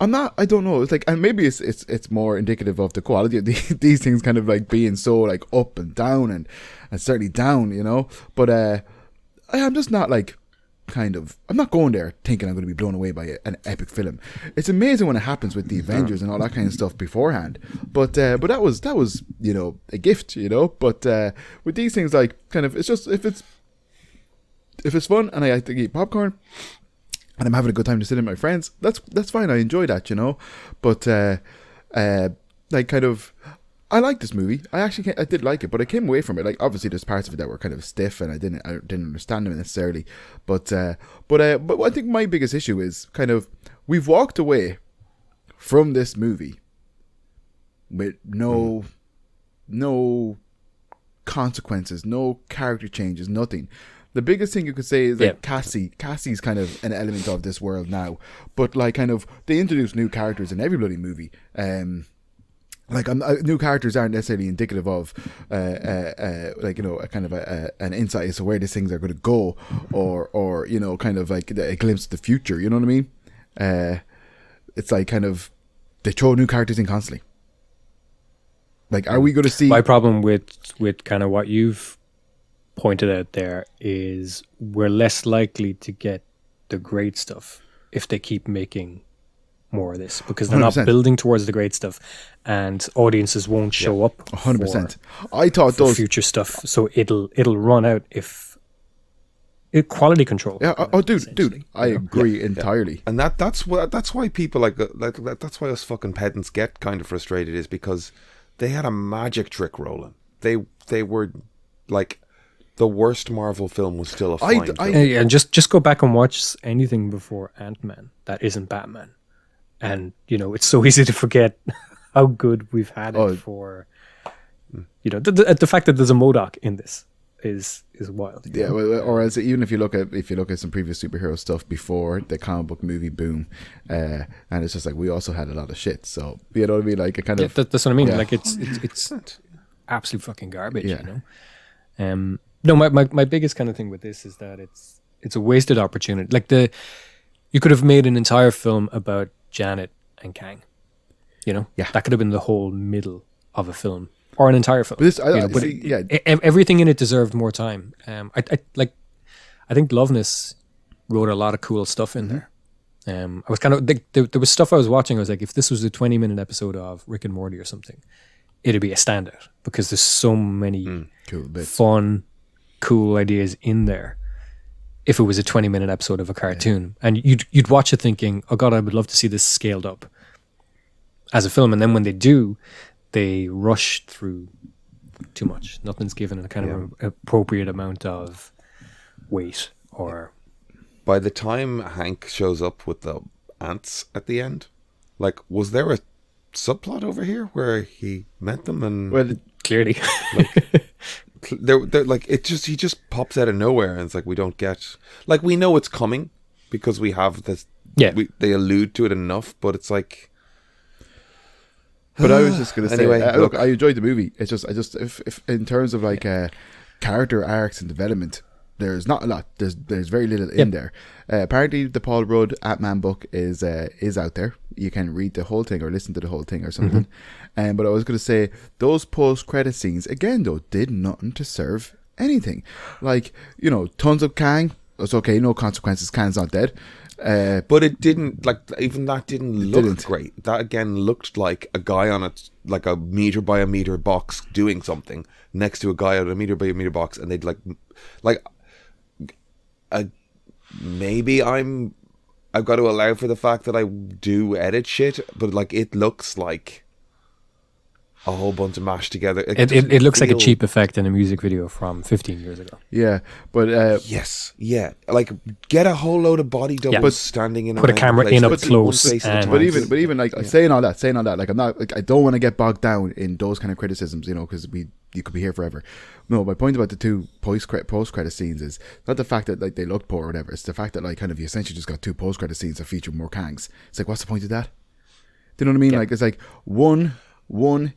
I don't know. It's like, and maybe it's more indicative of the quality of these things kind of like being so like up and down and certainly down, but, I'm just not like, I'm not going there thinking I'm going to be blown away by an epic film. It's amazing when it happens with the Avengers and all that kind of stuff beforehand. But that was a gift, But with these things, like, kind of, it's just if it's fun and I like to eat popcorn and I'm having a good time to sit in with my friends, that's fine. I enjoy that, But like, kind of, I like this movie. I did like it, but I came away from it. Like, obviously, there's parts of it that were kind of stiff, and I didn't understand them necessarily. But I think my biggest issue is kind of, we've walked away from this movie with no consequences, no character changes, nothing. The biggest thing you could say is like Cassie's kind of an element of this world now, but like, kind of, they introduce new characters in every bloody movie. Like, new characters aren't necessarily indicative of, like, a kind of an insight as to where these things are going to go, or kind of like a glimpse of the future. You know what I mean? It's like, kind of, they throw new characters in constantly. Like, are we going to see? My problem with kind of what you've pointed out there is we're less likely to get the great stuff if they keep making more of this, because they're 100%. Not building towards the great stuff, and audiences won't show up 100%. I thought for future stuff, so it'll run out if quality control. Yeah. Dude, I agree entirely. And that's why people like that's why us fucking pedants get kind of frustrated, is because they had a magic trick rolling. They were like, the worst Marvel film was still a fine film. Yeah, just go back and watch anything before Ant-Man that isn't Batman. And, it's so easy to forget how good we've had it for, the fact that there's a MODOK in this is wild. Yeah, or as even if you look at some previous superhero stuff before the comic book movie boom, and it's just like, we also had a lot of shit. So, you know what I mean? Like, a kind of... That's what I mean. Yeah. Like, it's absolute fucking garbage, No, my biggest kind of thing with this is that it's a wasted opportunity. Like, you could have made an entire film about Janet and Kang, that could have been the whole middle of a film or an entire film. Everything in it deserved more time. I think Loveness wrote a lot of cool stuff in there. I was kind of there was stuff I was watching. I was like, if this was a 20-minute episode of Rick and Morty or something, it'd be a standout, because there's so many fun, cool ideas in there. If it was a 20-minute episode of a cartoon, and you'd watch it thinking, oh God, I would love to see this scaled up as a film. And then when they do, they rush through too much. Nothing's given a kind of appropriate amount of weight. Or by the time Hank shows up with the ants at the end, like, was there a subplot over here where he met them? And clearly, like, they're like, he just pops out of nowhere, and it's like, we don't get, like, we know it's coming because we have this. Yeah, they allude to it enough, but it's like. But I was just gonna say, look, I enjoyed the movie. It's just, if in terms of like character arcs and development, there's not a lot. There's very little in there. Apparently, the Paul Rudd Ant-Man book is out there. You can read the whole thing or listen to the whole thing or something. But I was going to say, those post-credit scenes, again, though, did nothing to serve anything. Like, tons of Kang. It's okay, no consequences. Kang's not dead. But it didn't, like, even that didn't look great. That again looked like a guy on like a meter by a meter box doing something next to a guy on a meter by a meter box, and they'd maybe I've got to allow for the fact that I do edit shit, but like, it looks like a whole bunch of mashed together. It looks like a cheap effect in a music video from 15 years ago. Yeah, but yes, yeah, like, get a whole load of body doubles standing in. Put a camera in up close. But even like saying all that, like, I'm not, like, I don't want to get bogged down in those kind of criticisms, because we you could be here forever. No, my point about the two post credit scenes is not the fact that like they look poor or whatever. It's the fact that like kind of you essentially just got two post credit scenes that feature more Kangs. It's like, what's the point of that? Do you know what I mean? Yeah. Like it's like one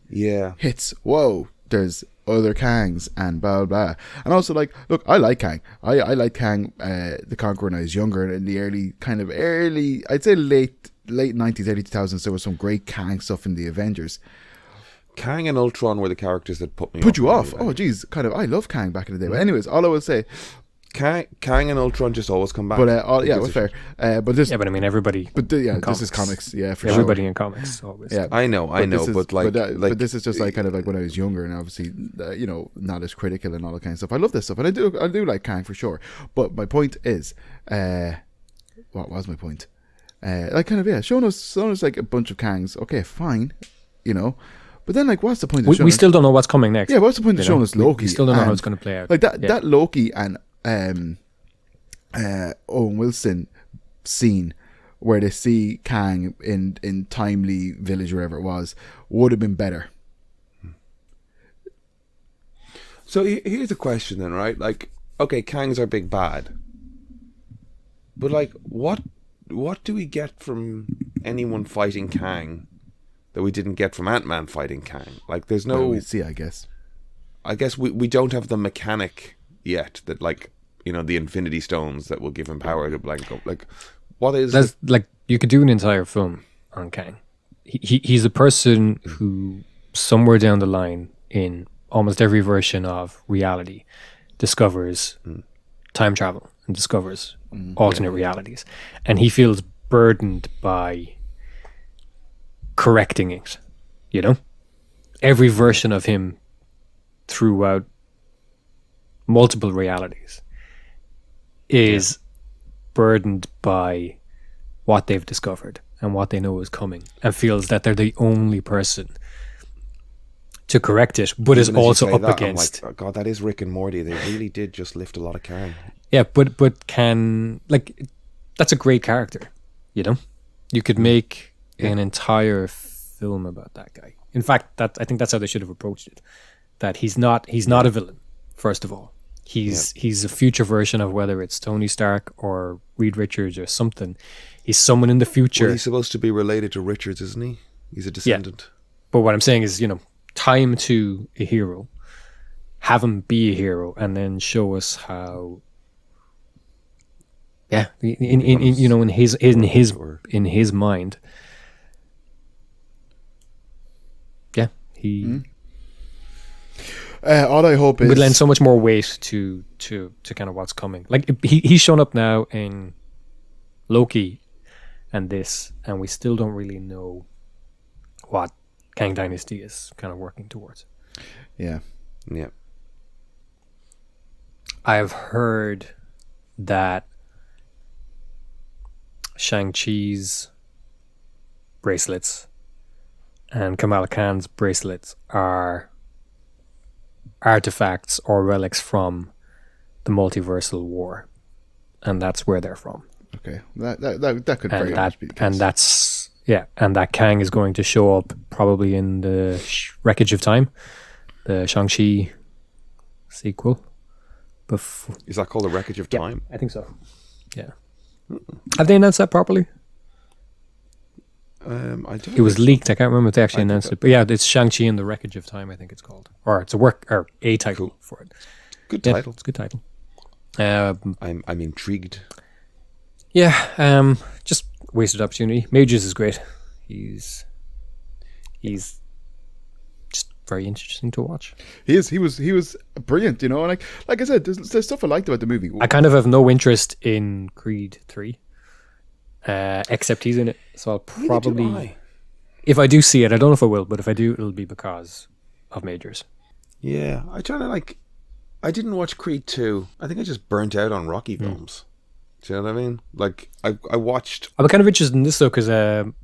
Yeah. hits. Whoa, there's other Kangs and blah blah. And also like, look, I like Kang. I like Kang the Conqueror when I was younger, and in the early I'd say late 90s, early 2000s. There was some great Kang stuff in the Avengers. Kang and Ultron were the characters that put you off. anyway. Oh geez, kind of. I love Kang back in the day. But anyways, all I will say. Kang and Ultron just always come back. But yeah, Because well, fair. But this, Yeah, but I mean, everybody. this is comics. Yeah, for Everybody sure. in comics always. Yeah, I know, this is- but like, but this is just like kind of like when I was younger, and obviously, not as critical and all that kind of stuff. I love this stuff, and I do like Kang for sure. But my point is, what was my point? Like kind of showing us like a bunch of Kangs. Okay, fine, but then like, what's the point of showing We us? still don't know what's coming next. Yeah, what's the point of showing us Loki? We still don't know how and- it's going to play out. Like that Yeah. that Loki and Owen Wilson scene where they see Kang in Timely Village, wherever it was, would have been better. so here's a question then, right? Like, okay, Kang's our big bad, but like, what do we get from anyone fighting Kang that we didn't get from Ant-Man fighting Kang? Like, there's no. Well, we'll see, I guess. I guess we don't have the mechanic yet that, like, the Infinity Stones that will give him power to blank up. Like, what is That's like, you could do an entire film on Kang. He's a person who somewhere down the line in almost every version of reality discovers time travel and discovers alternate realities, and he feels burdened by correcting it. Every version of him throughout multiple realities is burdened by what they've discovered and what they know is coming, and feels that they're the only person to correct it, but is Even as you also say up that, I'm against. like, oh God, that is Rick and Morty. They really did just lift a lot of Kang. Yeah, but can, like, that's a great character. You could make an entire film about that guy. In fact, I think that's how they should have approached it. That he's not a villain. First of all, he's a future version of, whether it's Tony Stark or Reed Richards or something. He's someone in the future. Well, he's supposed to be related to Richards, isn't he? He's a descendant. But what I'm saying is, tie him to a hero, have him be a hero, and then show us how. Yeah, in his mind. Yeah, he All I hope is would lend so much more weight to kind of what's coming. Like, he's shown up now in Loki and this, and we still don't really know what Kang Dynasty is kind of working towards. Yeah. Yeah. I've heard that Shang-Chi's bracelets and Kamala Khan's bracelets are artifacts or relics from the multiversal war, and that's where they're from. Okay. That could very much be the case. And that Kang is going to show up probably in the Wreckage of Time, the Shang-Chi sequel. Is that called the Wreckage of Time? I think so. Yeah. Have they announced that properly? I don't. It was leaked. I can't remember if they actually I think announced that- it. But yeah, it's Shang-Chi and the Wreckage of Time, I think it's called. Or it's a title for it. Good Yeah, title. it's a good title. I'm intrigued. Yeah, just wasted opportunity. Mages is great. He's just very interesting to watch. He was brilliant, and like I said, there's stuff I liked about the movie. I kind of have no interest in Creed 3, except he's in it. So I'll Neither do probably, I. if I do see it, I don't know if I will, but if I do, it'll be because of Majors. Yeah, I didn't watch Creed 2. I think I just burnt out on Rocky films. Do you know what I mean? Like, I watched. I'm kind of interested in this though, because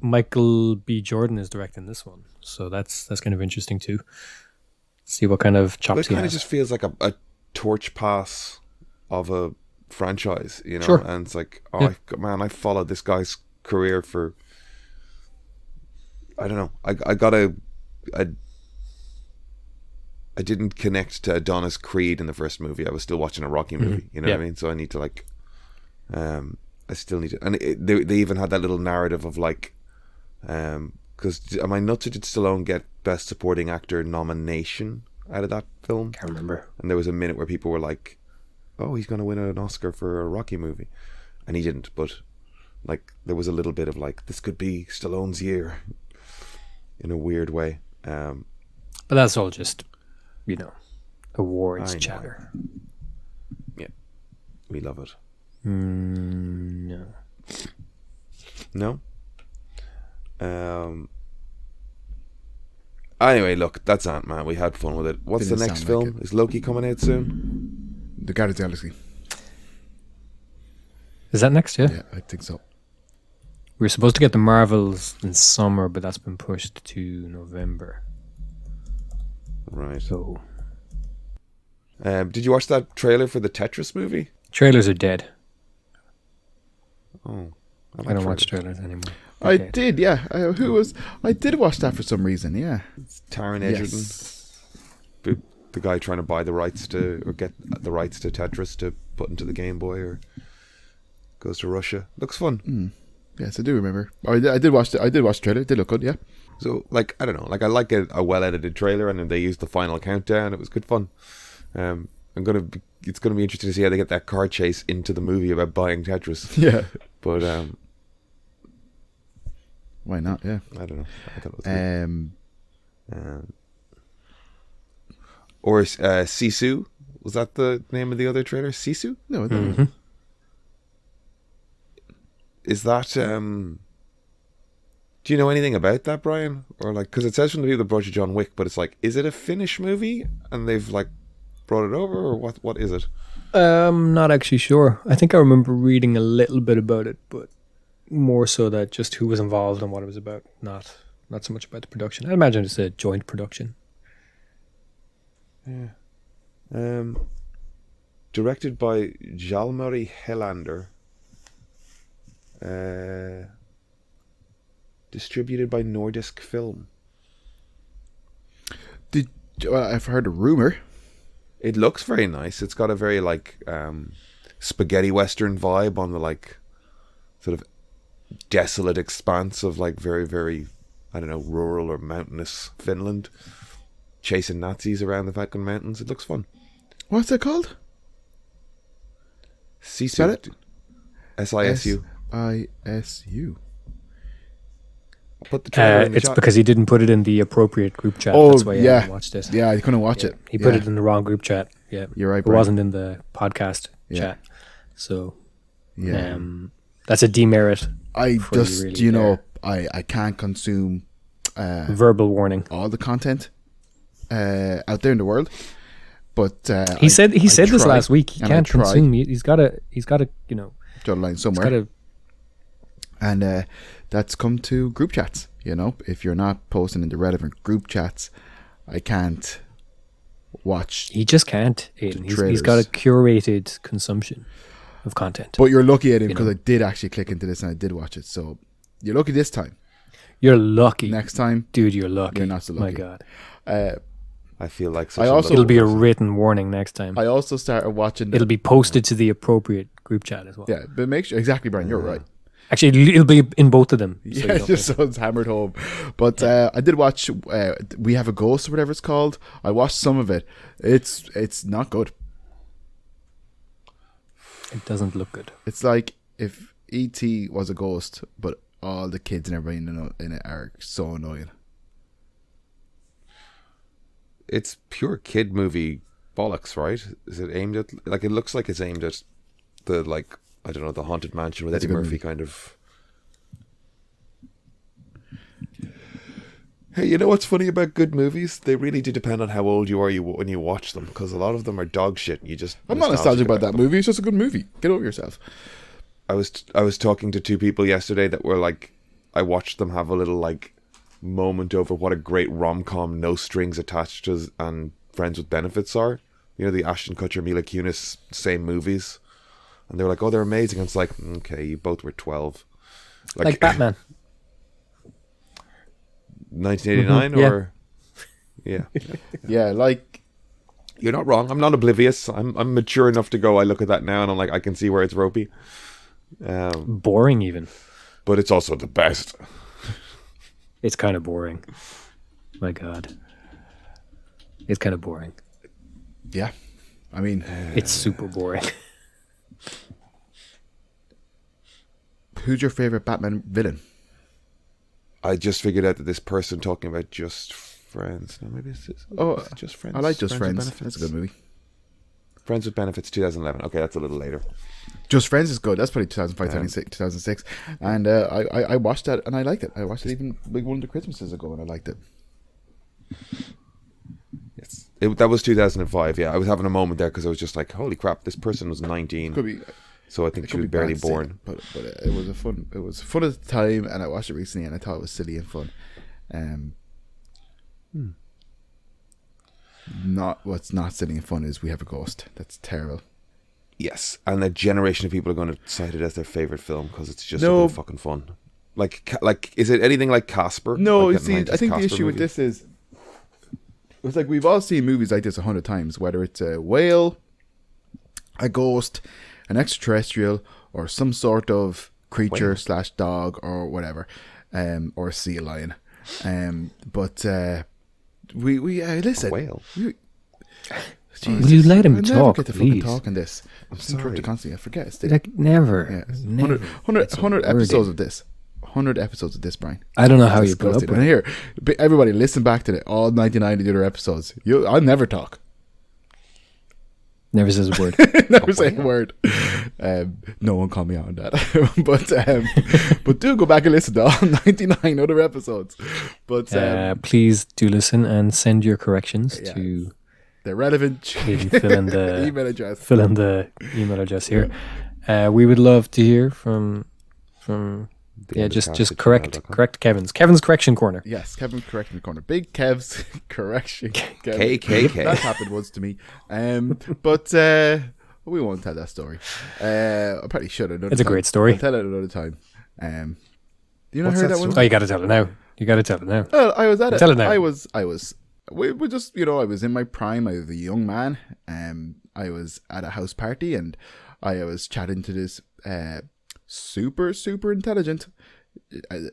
Michael B. Jordan is directing this one, so that's kind of interesting too. See what kind of It chops he kind of has. just feels like a torch pass of a franchise, Sure. And it's like, Yeah. I followed this guy's career for. I don't know. I got a I didn't connect to Adonis Creed in the first movie. I was still watching a Rocky movie. You know what I mean? So I need to like, I still need to. And they even had that little narrative of like, because am I nuts? Or did Stallone get Best Supporting Actor nomination out of that film? Can't remember. And there was a minute where people were like, "Oh, he's going to win an Oscar for a Rocky movie," and he didn't. But like, there was a little bit of like, this could be Stallone's year, in a weird way. But that's all just, awards I know. chatter. Yeah, we love it. No. No. Anyway, look, that's Ant-Man. We had fun with it. What's Didn't the next sound film? like Is Loki coming out soon? The Guardians of the Galaxy. Is that next year? Yeah, I think so. We were supposed to get the Marvels in summer, but that's been pushed to November. Right. So Did you watch that trailer for the Tetris movie? trailers are dead. Oh, I don't watch trailers anymore. I Dead. did, yeah. I did watch that for some reason, yeah. Taron Egerton, Yes. the guy trying to buy the rights to, or get the rights to Tetris to put into the Game Boy, or goes to Russia. Looks fun. Yes, I do remember. I did watch the trailer. It did look good, yeah. So, like, I don't know, like I like a well-edited trailer, and then they used the final countdown. It was good fun. It's gonna be interesting to see how they get that car chase into the movie about buying Tetris. Yeah. But Why not, yeah. I don't know. I thought it was good. Um, Or Sisu, was that the name of the other trailer? Sisu? no, I don't know. Mm-hmm. Is that do you know anything about that, Brian? Or like, because it says from the people that brought you John Wick, but it's like, is it a Finnish movie and they've like brought it over, or what is it? Not actually sure. I think I remember reading a little bit about it, but more so that just who was involved and what it was about, not so much about the production. I imagine it's a joint production. Yeah. Directed by Jalmari Helander. Distributed by Nordisk Film. I've heard a rumor. It looks very nice. It's got a very like spaghetti western vibe on the like sort of desolate expanse of like very, very, I don't know, rural or mountainous Finland, chasing Nazis around the fucking mountains. It looks fun. What's it called? Sisu. Spell it. SISU. ISU. I'll put the trailer in the It's chat. because he didn't put it in the appropriate group chat. Oh, That's why I yeah. haven't watched it. Yeah, I couldn't watch Yeah. it. He put Yeah. it in the wrong group chat. Yeah, You're right, it Brian. wasn't in the podcast Yeah. chat. So Yeah. that's a demerit. I before you just, really I can't consume Verbal warning. all the content out there in the world. But He said I this try, last week. He and I can't try. consume. He's got to Draw the line he's somewhere. got to. And that's come to group chats. If you're not posting in the relevant group chats, I can't watch. He just can't. Aidan. He's trailers. got a curated consumption of content. But you're lucky at him because know. I did actually click into this and I did watch it. So you're lucky this time. You're lucky, Next time, dude. You're lucky. You're not so My lucky. God. I feel like such I a also- It'll lucky be a person. written warning next time. I also started watching. It'll be posted to the appropriate group chat as well. Yeah, but make sure exactly, Brian. You're right. Actually, it'll be in both of them. So you Yeah, don't just so it's hammered home. But I did watch. We Have a Ghost or whatever it's called. I watched some of it. It's not good. It doesn't look good. It's like if E.T. was a ghost, but all the kids and everybody in it are so annoying. It's pure kid movie bollocks, right? Is it aimed at, like, it looks like it's aimed at the, like, I don't know, the Haunted Mansion with That's a Eddie good Murphy movie. kind of. Hey, you know what's funny about good movies? They really do depend on how old you are when you watch them, because a lot of them are dog shit. You just I'm not nostalgic about that them. movie. It's just a good movie. Get over yourself. I was talking to two people yesterday that were like, I watched them have a little like moment over what a great rom-com, no strings attached and Friends with Benefits are. The Ashton Kutcher, Mila Kunis, same movies. And they were like, oh, they're amazing. And it's like, okay, you both were 12. Like Batman. 1989 yeah. or... Yeah. Yeah, like You're not wrong. I'm not oblivious. I'm mature enough to go. I look at that now and I'm like, I can see where it's ropey. Boring even. But it's also the best. It's kind of boring. My God. It's kind of boring. Yeah. I mean, It's super boring. who's your favorite Batman villain? I just figured out that this person talking about Just Friends. No, maybe it's Just Friends. I like Just with Friends. Benefits. That's a good movie. Friends with Benefits, 2011. Okay, that's a little later. Just Friends is good. That's probably 2005, 2006. And I watched that and I liked it. I watched it even like one of the Christmases ago and I liked it. Yes, that was 2005. Yeah, I was having a moment there because I was just like, "Holy crap! This person was 19." Could be. So I think It she could was be barely bad saying born. it, but it was fun. It was fun at the time, and I watched it recently, and I thought it was silly and fun. Not what's not silly and fun is We Have a Ghost. That's terrible. Yes, and a generation of people are going to cite it as their favorite film because it's just No. so fucking fun. Like, is it anything like Casper? No, Like you that see, 90s I think the Casper issue with movie? this is, it's like we've all seen movies like this 100 times, whether it's a whale, a ghost, an extraterrestrial, or some sort of creature Whale. / dog or whatever, or a sea lion. But we listen. Whale. Will you let him I never talk, get to fucking please? talk in this. I'm sorry. interrupted constantly. I forget. It's Like, never. yeah, it's Never. 100 It's a 100 word. episodes of this. 100 episodes of this, Brian. I don't know how you put up Disgusting. with And it. here, everybody, listen back to all 99 of the other episodes. I'll never talk. Never says a word. Never say a word. No one call me out on that. but do go back and listen to all 99 other episodes. But Please do listen and send your corrections Yeah. to the relevant fill in the email address. fill in the email address here. We would love to hear from just correct Kevin's correction corner. Yes, Kevin's correction corner. Big Kev's correction. KKK. That happened once to me. But we won't tell that story. I probably should have. It's a great story. I'll tell it another time. You not What's heard that that one? Oh, you got to tell it now. You got to tell it now. Well, I was at it. Tell it now. I was. We just, I was in my prime. I was a young man. I was at a house party and I was chatting to this super intelligent.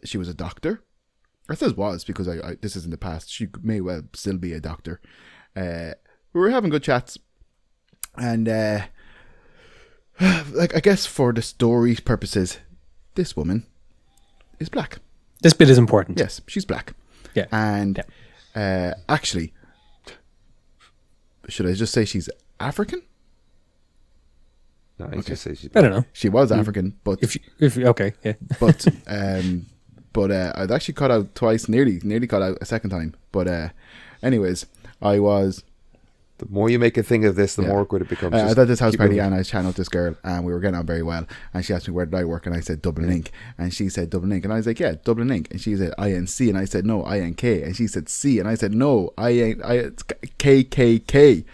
She was a doctor. I says was because I this is in the past. She may well still be a doctor. We were having good chats, and like I guess for the story purposes, this woman is black. This bit is important. Yes, she's black. Yeah. And actually, should I just say she's African? No, I just say she's I don't know. She was African, but If you, okay, yeah. but I'd actually cut out twice, nearly cut out a second time. But anyways, I was. The more you make a thing of this, the Yeah. more awkward it becomes. I Just was at this house keep party moving. and I channeled this girl and we were getting on very well. And she asked me where did I work and I said Dublin Inc. And she said Dublin Inc. And I was like, yeah, Dublin Inc. And she said INC and I said no, INK. And she said C and I said no, it's KKK.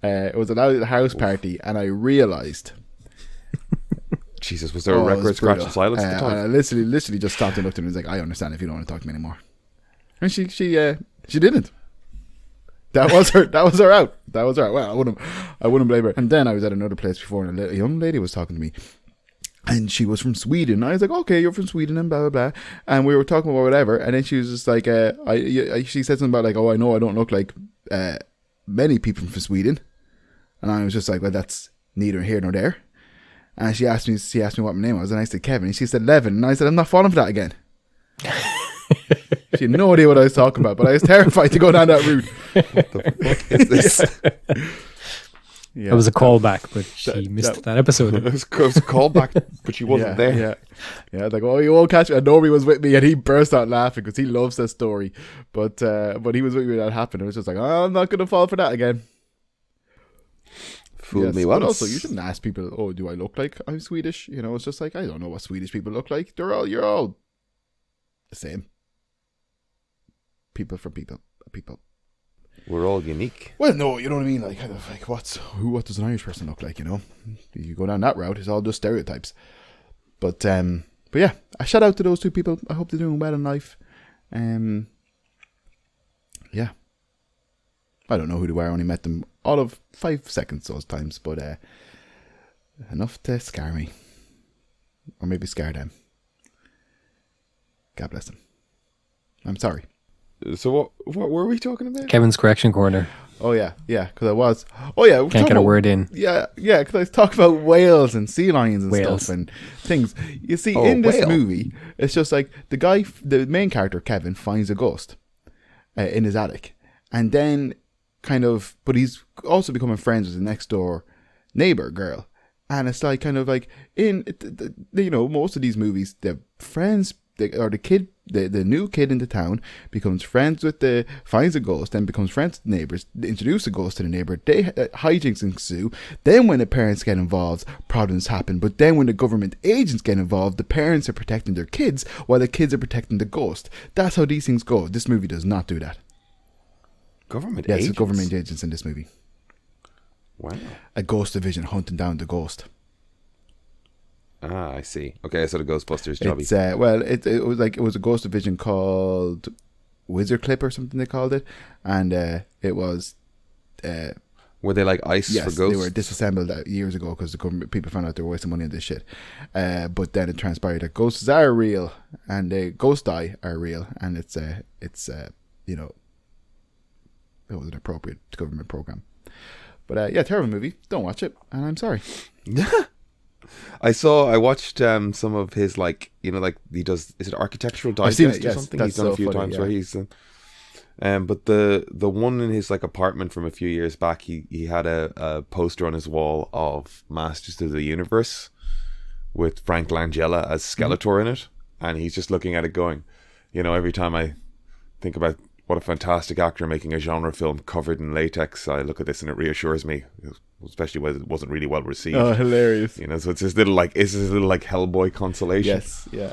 It was a house party and I realised. Jesus, was there a it record was scratch brutal. and silence at the And I time? literally just stopped and looked at her and was like, I understand if you don't want to talk to me anymore. And she didn't. That was her out. Well, I wouldn't blame her. And then I was at another place before and a young lady was talking to me. And she was from Sweden. I was like, okay, you're from Sweden and blah, blah, blah. And we were talking about whatever. And then she was just like, she said something about like, oh, I know I don't look like many people from Sweden. And I was just like, well, that's neither here nor there. And she asked me what my name was. And I said, Kevin. And she said, Levin. And I said, I'm not falling for that again. She had no idea what I was talking about, but I was terrified to go down that route. What the fuck is this? Yeah, That was a callback, but she missed that episode. It was a callback, but she wasn't there. Yeah. Like, oh, you won't catch me. And Norby was with me, and he burst out laughing because he loves that story. But he was with me when that happened. It was just like, oh, I'm not going to fall for that again. Fooled me But once. also, you shouldn't ask people, oh, do I look like I'm Swedish? You know, it's just like, I don't know what Swedish people look like. You're all the same. People for people. We're all unique. Well, no, you know what I mean. Like, kind of like, what does an Irish person look like? You know, you go down that route, it's all just stereotypes. But yeah, a shout out to those two people. I hope they're doing well in life. Yeah, I don't know who they were. I only met them all of 5 seconds those times, but enough to scar me, or maybe scare them. God bless them. I'm sorry. So what were we talking about? Kevin's correction corner. Oh yeah, because I was. Oh yeah, we're Can't talking get a about- word in. Yeah, because I was talking about whales and sea lions and Whales. stuff and things. You see, Oh, in this whale. movie, it's just like the main character Kevin finds a ghost in his attic, and then but he's also becoming friends with the next door neighbor girl, and it's like kind of like most of these movies, the friends. The new kid in the town becomes friends with finds a ghost, then becomes friends with the neighbors, introduce the ghost to the neighbor, hijinks ensue. Then when the parents get involved, problems happen. But then when the government agents get involved, the parents are protecting their kids while the kids are protecting the ghost. That's how these things go. This movie does not do that. Government Yes, agents? it's government agents in this movie. Wow. A ghost division hunting down the ghost. Ah, I see. Okay, so the Ghostbusters jobby. It's it was a ghost division called Wizard Clip or something they called it, and it was Were they like ice yes, for ghosts? they were disassembled years ago because the government people found out they were wasting money on this shit. But then it transpired that ghosts are real and ghost eye are real, and it was an appropriate government program. But terrible movie. Don't watch it, and I'm sorry. I watched some of his like he does, is it Architectural I've seen Digest it, or yes. something? That's He's done so a few funny, times yeah. where he's but the one in his like apartment from a few years back, he had a poster on his wall of Masters of the Universe with Frank Langella as Skeletor in it, and he's just looking at it going, every time I think about what a fantastic actor making a genre film covered in latex, I look at this and it reassures me, especially when it wasn't really well received. Oh, hilarious! So it's this little like Hellboy consolation. Yes, yeah.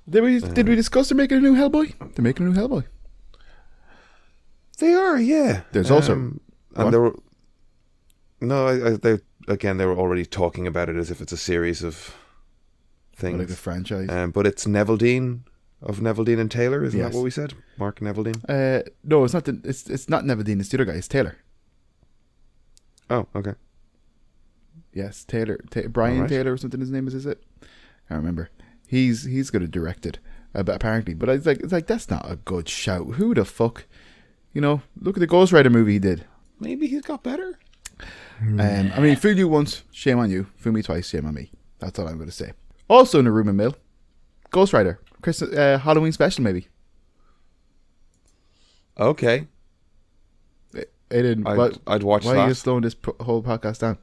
Did we discuss they're making a new Hellboy? They're making a new Hellboy. They are, yeah. There's also and what? they were they were already talking about it as if it's a series of things. like a franchise. But it's Neville Dean of Neville Dean and Taylor, isn't Yes. that what we said? Mark Neville Dean. No, it's not. It's not Neville Dean. It's the other guy. It's Taylor. Oh, okay. Yes, Taylor. Brian Alright. Taylor or something. His name is it? I don't remember. He's going to direct it, but apparently. But it's like that's not a good shout. Who the fuck? Look at the Ghost Rider movie he did. Maybe he's got better. I mean, fool you once, shame on you. Fool me twice, shame on me. That's all I'm going to say. Also in the Ruben Mill, Ghost Rider, Christmas, Halloween special maybe. Okay, Aiden, I'd watch why that. are you slowing this whole podcast down?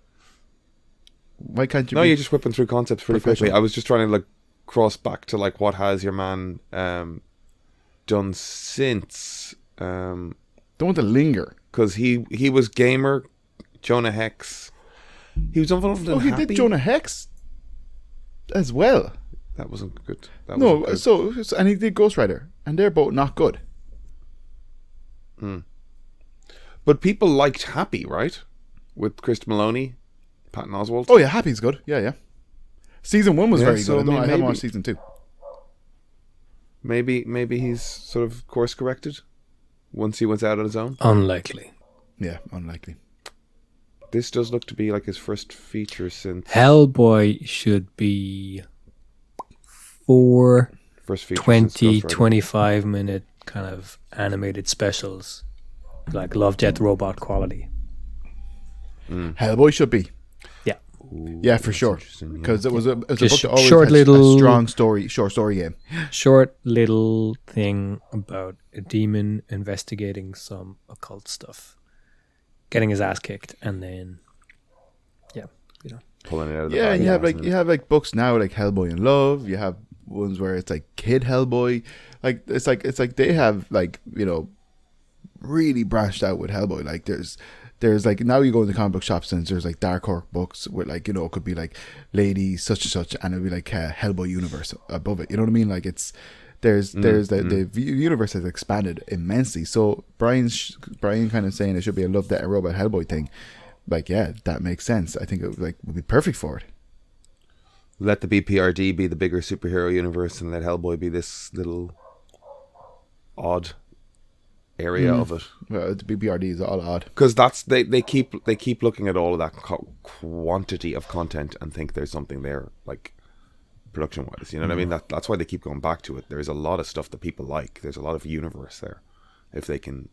Why can't you? No, be you're just whipping through concepts pretty quickly. professional? I was just trying to like cross back to like what has your man done since. Don't want to linger. Because he was Gamer, Jonah Hex. He was involved in Oh, he Happy. did Jonah Hex as well. That wasn't good. No, wasn't good. so and he did Ghost Rider, and they're both not good. But people liked Happy, right? With Chris Maloney, Patton Oswalt. Oh yeah, Happy's good. Yeah. Season 1 was Yeah, very so, good. I haven't maybe- watched season 2. Maybe he's sort of course corrected once he went out on his own. Unlikely. Yeah, unlikely. This does look to be like his first feature since Hellboy should be 4 first feature 20, since Ghost Rider. 25 minute kind of animated specials. Like Love, Death, Robot quality. Hellboy should be. Yeah. Yeah, for sure. interesting, yeah. Because it was a book Just that always short had little- a strong short story game. Short little thing about a demon investigating some occult stuff. Getting his ass kicked and then Pulling it out of the Yeah, bag, and isn't you it? have like books now like Hellboy in Love. You have ones where it's like Kid Hellboy. Like it's like they have like really branched out with Hellboy. Like there's like now you go into comic book shops and there's like Dark Horse books with like it could be like Lady such and such and it'll be like Hellboy universe above it. You know what I mean? Like it's there's the universe has expanded immensely. So Brian kind of saying it should be a Love, Death and Robot Hellboy thing. Like yeah, that makes sense. I think it would be perfect for it. Let the BPRD be the bigger superhero universe and let Hellboy be this little odd area of it. Well, the BBRD is all odd. Because that's they keep looking at all of that quantity of content and think there's something there, like production wise. You know what I mean? That's why they keep going back to it. There's a lot of stuff that people like. There's a lot of universe there, if they can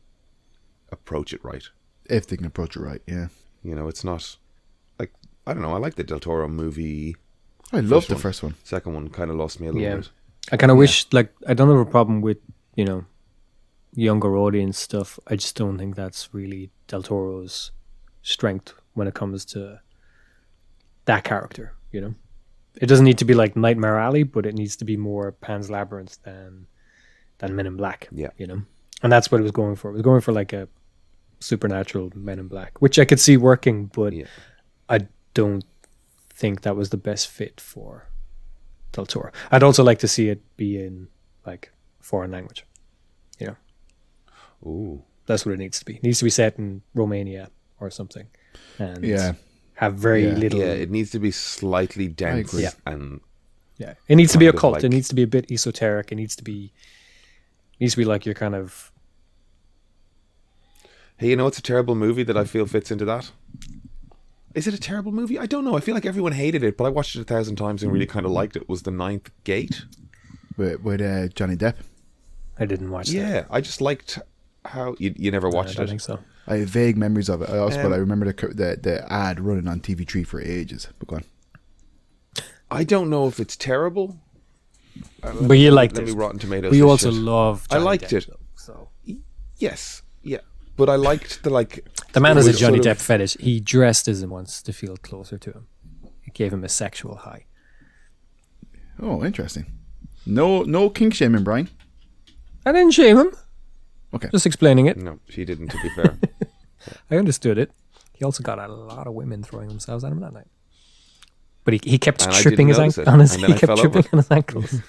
approach it right. If they can approach it right, yeah. You know, it's not like, I don't know. I like the Del Toro movie. I love the first one. Second one kind of lost me a little bit. I kind of wish, like, I don't have a problem with, you know, younger audience stuff. I just don't think that's really Del Toro's strength when it comes to that character, you know? It doesn't need to be like Nightmare Alley, but it needs to be more Pan's Labyrinth than Men in Black, you know? And that's what it was going for. It was going for like a supernatural Men in Black, which I could see working, but I don't think that was the best fit for Del Toro. I'd also like to see it be in like foreign language, you know? Ooh. That's what it needs to be. It needs to be set in Romania or something. And have very little... Yeah, it needs to be slightly dense. And it needs to be kind of occult. like- It needs to be a bit esoteric. It needs to be like your kind of... Hey, you know what's a terrible movie that I feel fits into that? Is it a terrible movie? I don't know. I feel like everyone hated it, but I watched it 1,000 times and really kind of liked it. Was The Ninth Gate? With Johnny Depp. I didn't watch that. Yeah, I just liked how... You never watched I don't it? think so. I have vague memories of it. But I remember the ad running on TV3 for ages. But go on. I don't know if it's terrible. But you liked Let it. me Rotten Tomatoes. But you this also shit. love I Johnny liked Depp, it. though, so. Yes, yeah. But I liked the like... The man it has a was Johnny sort Depp of- fetish. He dressed as him once to feel closer to him. It gave him a sexual high. Oh, interesting. No kink shaming, Brian. I didn't shame him. Okay. Just explaining it. No, she didn't, to be fair. I understood it. He also got a lot of women throwing themselves at him that night. But he kept And I tripping didn't his notice ankles. it, and then He I kept fell tripping over. on his ankles.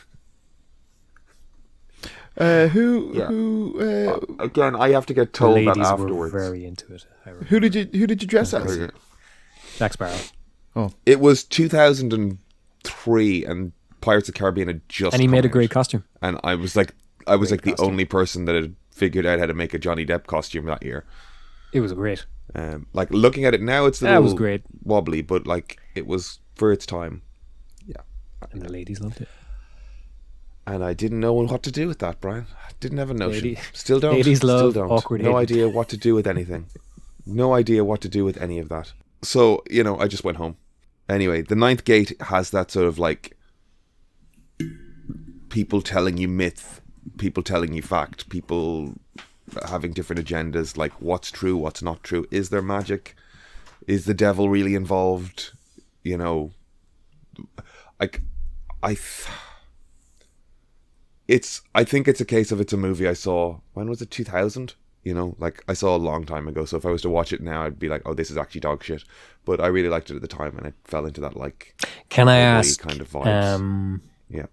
Again, I have to get The told that ladies were afterwards. very into it. I remember. Who did you dress as? Jack Sparrow. It was 2003, and Pirates of the Caribbean had just And he come made a out. great costume. And I was like the costume. only person that had figured out how to make a Johnny Depp costume that year. It was great. Like looking at it now, it's a That little was great. wobbly, but like it was for its time. And the ladies loved it. And I didn't know what to do with that, Brian. I didn't have a notion. Lady- Still don't. ladies Still love don't. awkward No Hayden. idea what to do with anything. No idea what to do with any of that. So, you know, I just went home. Anyway, The Ninth Gate has that sort of like people telling you myth, people telling you fact, people having different agendas, like what's true, what's not true. Is there magic? Is the devil really involved? You know, like I think it's a case of it's a movie I saw, when was it, 2000? You know, like I saw a long time ago. So if I was to watch it now, I'd be like, oh, this is actually dog shit. But I really liked it at the time, and it fell into that like Can I Broadway ask? kind of vibes. Yeah,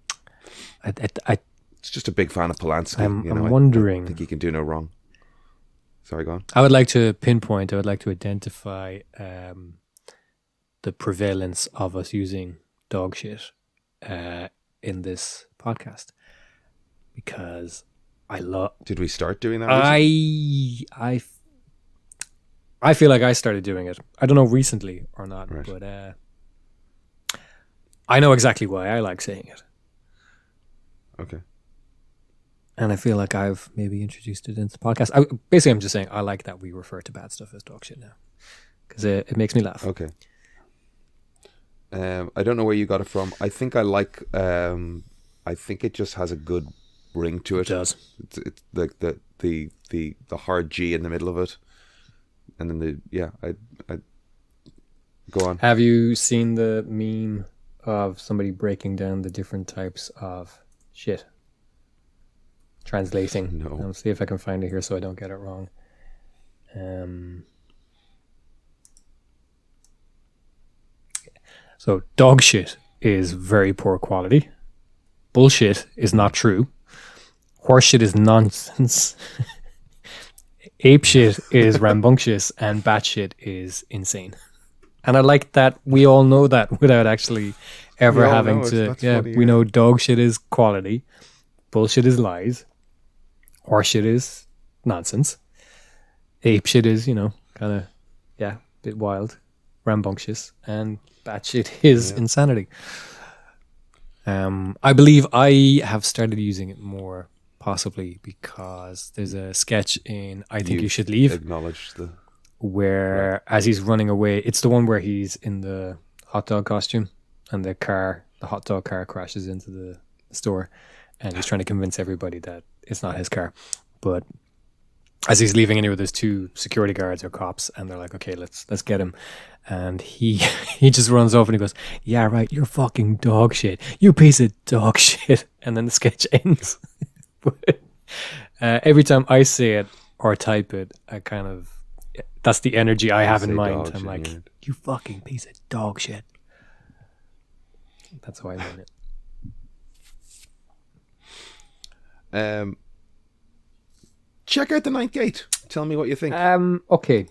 I it's just a big fan of Polanski. I'm you know, wondering- I think he can do no wrong. Sorry, go on. would like to pinpoint. I would like to identify the prevalence of us using dog shit in this podcast, because I love. Did we start doing that? recently? I feel like I started doing it. I don't know recently or not, Right. but I know exactly why I like saying it, Okay. and I feel like I've maybe introduced it into the podcast. Basically, I'm just saying I like that we refer to bad stuff as dog shit now, because it makes me laugh. Okay. I don't know where you got it from. I think I like. I think it just has a good ring to It it. does. It's like the hard G in the middle of it, and then I go on. Have you seen the meme of somebody breaking down the different types of shit? Translating. No. I'll see if I can find it here so I don't get it wrong. So dog shit is very poor quality. Bullshit is not true. Horse shit is nonsense. Ape shit is rambunctious, and bat shit is insane. And I like that we all know that without actually ever We all having know it. to. That's Yeah, funny, we yeah. know dog shit is quality, bullshit is lies, horse shit is nonsense. Ape shit is, kind of, a bit wild, rambunctious, and batshit is insanity. I believe I have started using it more, possibly because there's a sketch in I Think You Should Leave, Acknowledge the where as he's running away, it's the one where he's in the hot dog costume and the hot dog car crashes into the store, and he's trying to convince everybody that it's not his car. But as he's leaving anyway, there's two security guards or cops, and they're like, okay, let's get him. And he just runs off and he goes, yeah, right, you're fucking dog shit. You piece of dog shit. And then the sketch ends. But every time I say it or type it, that's the energy I have in mind. I'm like, you fucking piece of dog shit. That's why I mean it. Check out The Ninth Gate. Tell me what you think. Okay.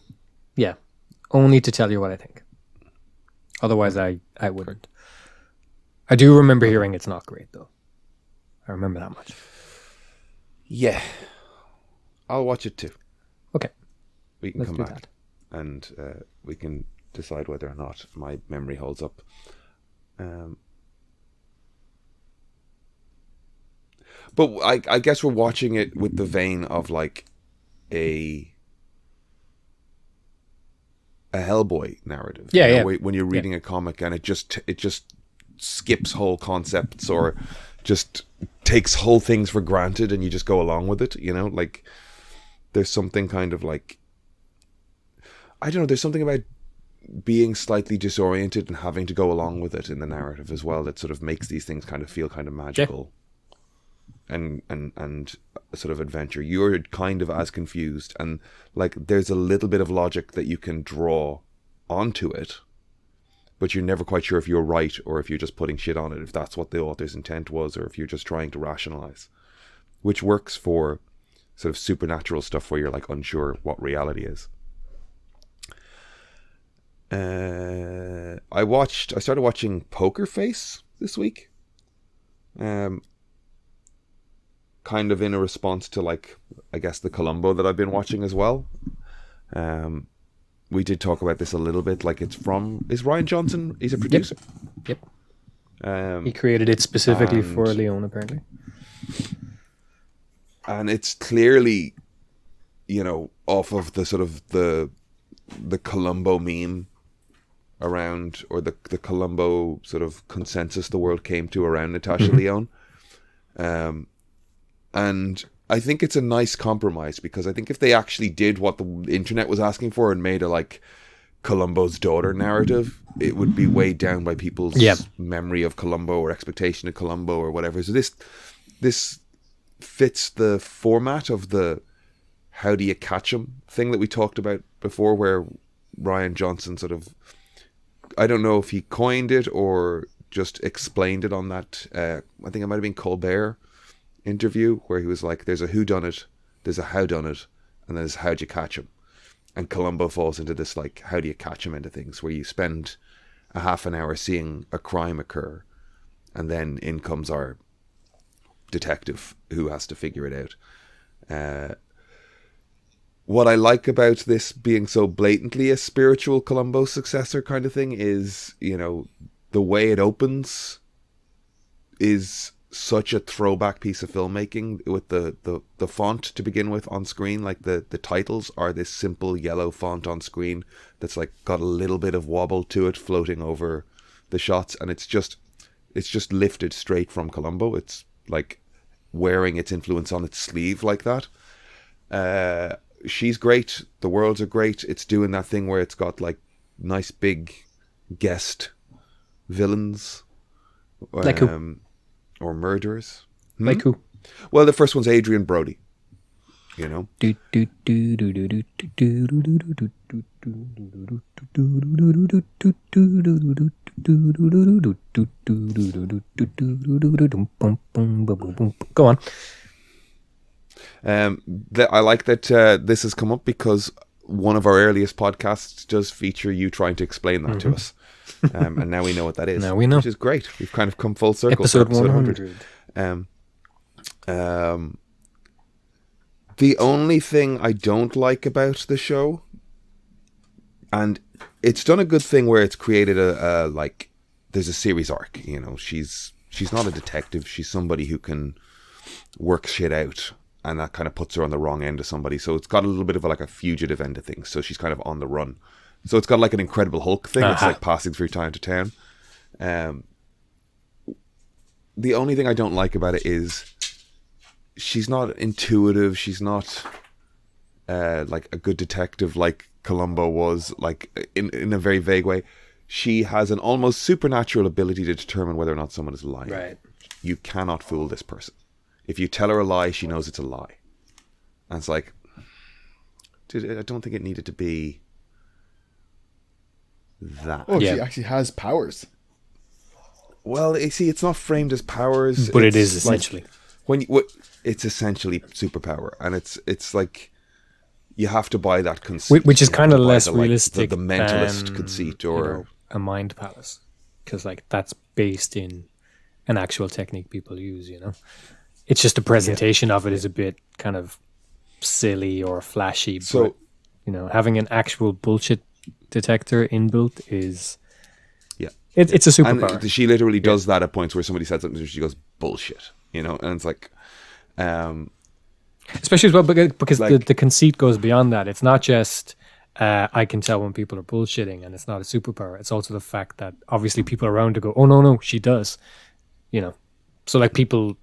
Yeah. Only to tell you what I think. Otherwise, I wouldn't. I do remember hearing it's not great, though. I remember that much. Yeah. I'll watch it too. Okay. We can come back and we can decide whether or not my memory holds up. But I guess we're watching it with the vein of like a Hellboy narrative. Yeah. When you're reading a comic and it just skips whole concepts or just takes whole things for granted and you just go along with it, like there's something kind of like, I don't know, there's something about being slightly disoriented and having to go along with it in the narrative as well that sort of makes these things kind of feel kind of magical. Yeah. And a sort of adventure. You're kind of as confused, and like there's a little bit of logic that you can draw onto it, but you're never quite sure if you're right or if you're just putting shit on it, if that's what the author's intent was, or if you're just trying to rationalize, which works for sort of supernatural stuff where you're like unsure what reality is. I started watching Poker Face this week. Kind of in a response to, like, I guess the Columbo that I've been watching as well. We did talk about this a little bit. Like, is Rian Johnson? He's a producer. Yep. He created it specifically for Leon, apparently. And it's clearly, off of the sort of the Columbo meme around, or the Columbo sort of consensus the world came to around Natasha Lyonne. And I think it's a nice compromise, because I think if they actually did what the internet was asking for and made a like Columbo's daughter narrative, it would be weighed down by people's memory of Columbo or expectation of Columbo or whatever. So this fits the format of the how do you catch 'em thing that we talked about before, where Rian Johnson sort of, I don't know if he coined it or just explained it on that, I think it might have been Colbert interview, where he was like, there's a whodunit, there's a howdunit, and there's how'd you catch him. And Columbo falls into this like how do you catch him into things, where you spend a half an hour seeing a crime occur and then in comes our detective who has to figure it out. What I like about this being so blatantly a spiritual Columbo successor kind of thing is, the way it opens is such a throwback piece of filmmaking, with the font to begin with on screen. Like the titles are this simple yellow font on screen that's like got a little bit of wobble to it floating over the shots, and it's just lifted straight from Columbo. It's like wearing its influence on its sleeve like that. She's great, the worlds are great. It's doing that thing where it's got like nice big guest villains. Like who? Or murderers. Like who? Well, the first one's Adrian Brody. Go on. I like that this has come up because one of our earliest podcasts does feature you trying to explain that to us. And now we know what that is. Now we know. Which is great. We've kind of come full circle. Episode 100. The only thing I don't like about the show, and it's done a good thing where it's created a like, there's a series arc. You know, she's not a detective. She's somebody who can work shit out, and that kind of puts her on the wrong end of somebody. So it's got a little bit of like a fugitive end of things. So she's kind of on the run. So it's got like an Incredible Hulk thing. It's like passing through town to town. The only thing I don't like about it is she's not intuitive. She's not like a good detective like Columbo was, like in a very vague way. She has an almost supernatural ability to determine whether or not someone is lying. Right. You cannot fool this person. If you tell her a lie, she knows it's a lie. And it's like, dude, I don't think it needed to be that. Oh, Yeah. she actually has powers. Well, you see, it's not framed as powers, But it it's is like- essentially. it's essentially superpower, and it's like you have to buy that conceit, Which is You have kind to of buy less the, like, realistic the mentalist than, conceit, you or know, a mind palace, because like that's based in an actual technique people use. You know, it's just the presentation of it is a bit kind of silly or flashy. So- but, you know, having an actual bullshit detector inbuilt is it's a superpower. and she literally does that at points where somebody says something, she goes bullshit, you know, and it's like, Especially as well because Like- the conceit goes beyond that. It's not just I can tell when people are bullshitting, and it's not a superpower. It's also the fact that obviously people around to go, oh no, she does, you know. So like people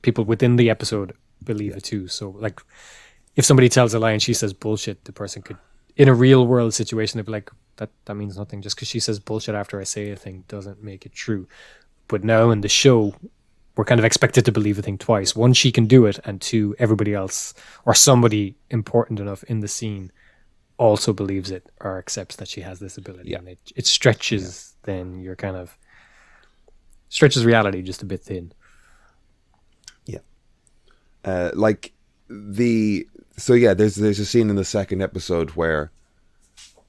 within the episode believe it too. So like if somebody tells a lie and she says bullshit, the person could, in a real world situation, they'd be like, that means nothing. Just because she says bullshit after I say a thing doesn't make it true. But now in the show, we're kind of expected to believe a thing twice. One, she can do it, and two, everybody else or somebody important enough in the scene also believes it or accepts that she has this ability. Yeah. And it stretches then you're kind of stretches reality just a bit thin. like there's a scene in the second episode where,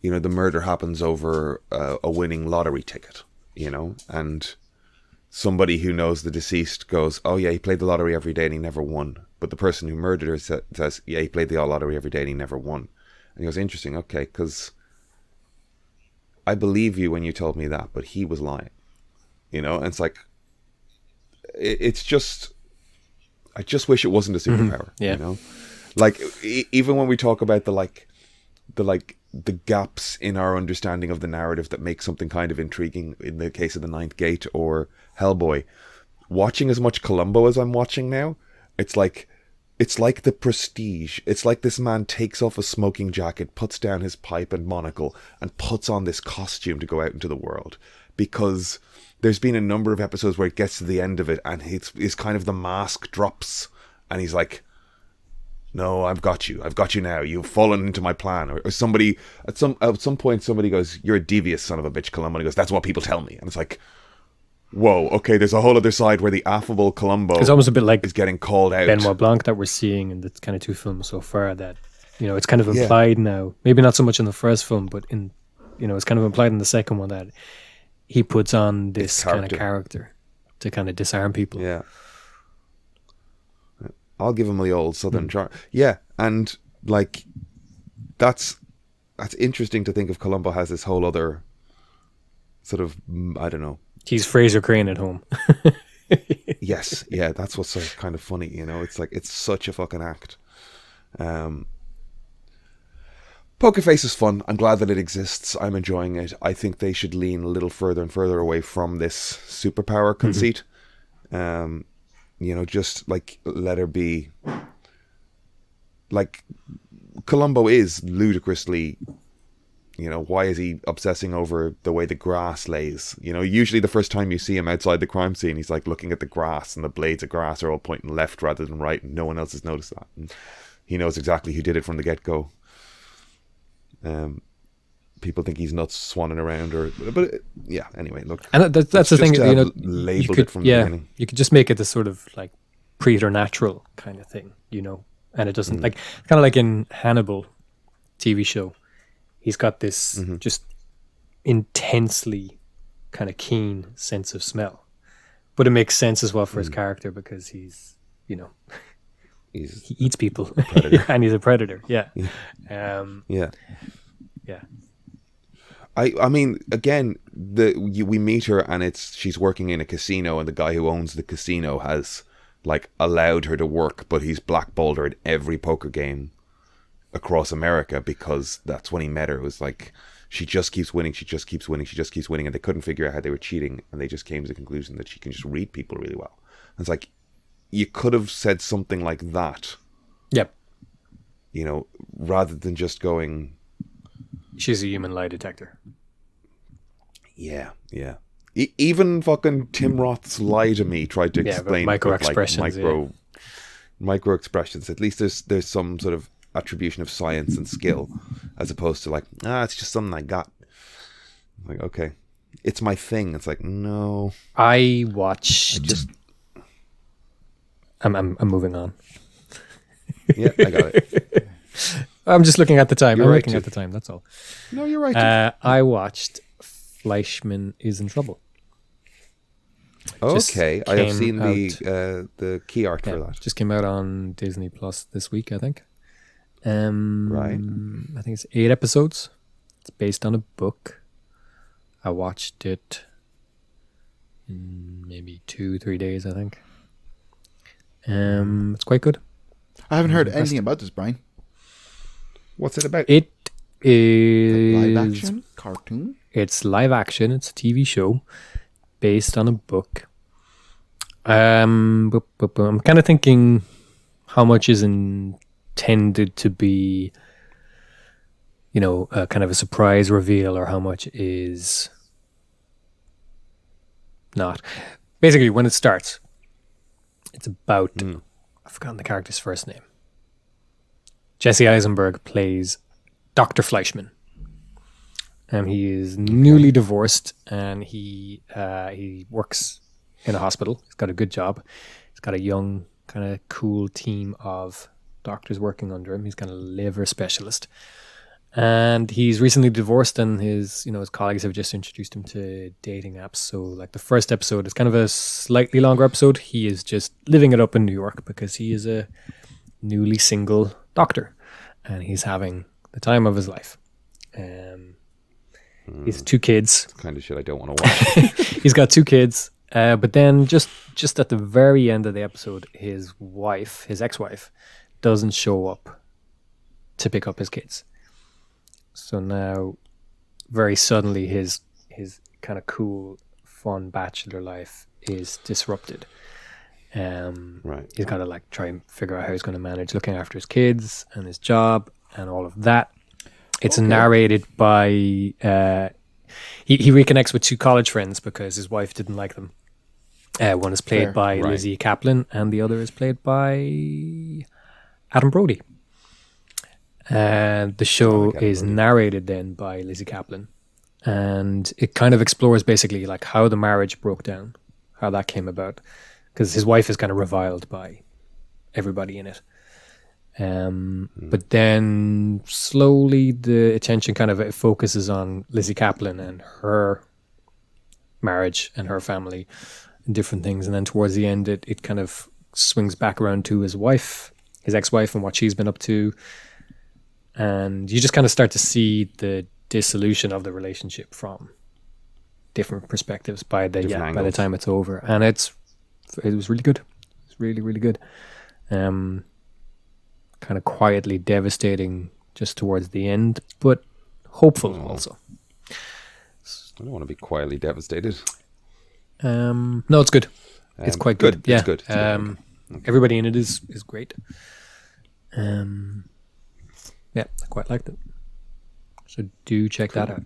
you know, the murder happens over a winning lottery ticket, you know, and somebody who knows the deceased goes, oh yeah, he played the lottery every day and he never won. But the person who murdered her says, yeah, he played the lottery every day and he never won. And he goes, interesting, okay, because I believe you when you told me that, but he was lying, you know. And it's like, it's just, I just wish it wasn't a superpower, yeah. you know. Like even when we talk about the gaps in our understanding of the narrative that make something kind of intriguing, in the case of The Ninth Gate or Hellboy, watching as much Columbo as I'm watching now, it's like The Prestige. It's like this man takes off a smoking jacket, puts down his pipe and monocle, and puts on this costume to go out into the world. Because there's been a number of episodes where it gets to the end of it and it's kind of the mask drops and he's like, no, I've got you now, you've fallen into my plan. Or somebody at some point somebody goes, you're a devious son of a bitch, Columbo. And he goes, that's what people tell me. And it's like, whoa, okay, there's a whole other side where the affable Columbo It's almost a bit like is getting called out. Benoit Blanc that we're seeing in the kind of two films so far, that, you know, it's kind of implied now, maybe not so much in the first film, but in, you know, it's kind of implied in the second one that he puts on this kind of character to kind of disarm people. Yeah. I'll give him the old southern charm. Yeah, and like that's interesting to think of. Columbo has this whole other sort of, I don't know. He's Fraser Crane at home. Yes, yeah, that's what's so kind of funny, you know. It's like, it's such a fucking act. Poker Face is fun. I'm glad that it exists. I'm enjoying it. I think they should lean a little further and further away from this superpower conceit. You know, just like let her be. Like, Columbo is ludicrously, you know, why is he obsessing over the way the grass lays? You know, usually the first time you see him outside the crime scene, he's like looking at the grass, and the blades of grass are all pointing left rather than right, and no one else has noticed that. And he knows exactly who did it from the get-go. People think he's nuts swanning around, but yeah. Anyway, look, And that's the thing, just you know, labeled you could, it from the beginning. you could just make it this sort of like preternatural kind of thing, you know, and it doesn't like, kind of like in Hannibal TV show, he's got this just intensely kind of keen sense of smell, but it makes sense as well for his character because he's, you know, He's He eats people, predator. and he's a predator. Yeah, yeah. yeah. I mean, again, we meet her and she's working in a casino, and the guy who owns the casino has like allowed her to work, but he's blackballed her at every poker game across America because that's when he met her. It was like she just keeps winning, she just keeps winning, she just keeps winning, and they couldn't figure out how they were cheating, and they just came to the conclusion that she can just read people really well. And it's like you could have said something like that, Yep. you know, rather than just going, She's a human lie detector. yeah. Even fucking Tim Roth's Lie to Me tried to Yeah, but explain micro with, like, expressions, micro expressions. At least there's some sort of attribution of science and skill, as opposed to like, it's just something I got. Like, okay, it's my thing. It's like, no, I watched. I just I'm moving on. yeah, I got it. I'm just looking at the time. You're I'm right looking to. at the time. That's all. No, you're right. I watched Fleischman is in Trouble. just Okay, I have came seen out. the key art Yeah, for that. just came out on Disney Plus this week, I think. Right. I think it's 8 episodes. It's based on a book. I watched it in maybe 2-3 days, I think. It's quite good. I haven't heard anything about this, Brian. What's it about? It is Live action cartoon. It's live action. It's a TV show based on a book. I'm kind of thinking how much is intended to be, you know, kind of a surprise reveal, or how much is not. Basically, when it starts, it's about I've forgotten the character's first name. Jesse Eisenberg plays Dr. Fleischman. He is newly divorced, and he works in a hospital. He's got a good job. He's got a young, kind of cool team of doctors working under him. He's kind of liver specialist. And he's recently divorced, and his colleagues have just introduced him to dating apps. So like the first episode is kind of a slightly longer episode. He is just living it up in New York because he is a newly single doctor, and he's having the time of his life. He's 2 kids. Kind of shit I don't want to watch. He's got 2 kids. But then just at the very end of the episode, his ex-wife, doesn't show up to pick up his kids. So now, very suddenly, his kind of cool, fun bachelor life is disrupted. Right. He's got to like try and figure out how he's going to manage looking after his kids and his job and all of that. It's narrated by he reconnects with 2 college friends because his wife didn't like them. One is played by Right. Lizzie Kaplan, and the other is played by Adam Brody. And the show is narrated then by Lizzie Kaplan, and it kind of explores basically like how the marriage broke down, how that came about, because his wife is kind of reviled by everybody in it. But then slowly the attention kind of focuses on Lizzie Kaplan and her marriage and her family and different things. And then towards the end, it kind of swings back around to his wife, his ex-wife, and what she's been up to. And you just kind of start to see the dissolution of the relationship from different perspectives by the angles. time it's over. And it was really good. It's really, really good. Kind of quietly devastating just towards the end, but hopeful also. I don't want to be quietly devastated. No, it's good. It's quite good. Yeah. It's good. It's good. Everybody in it is great. Yeah, I quite liked it. So do check that out.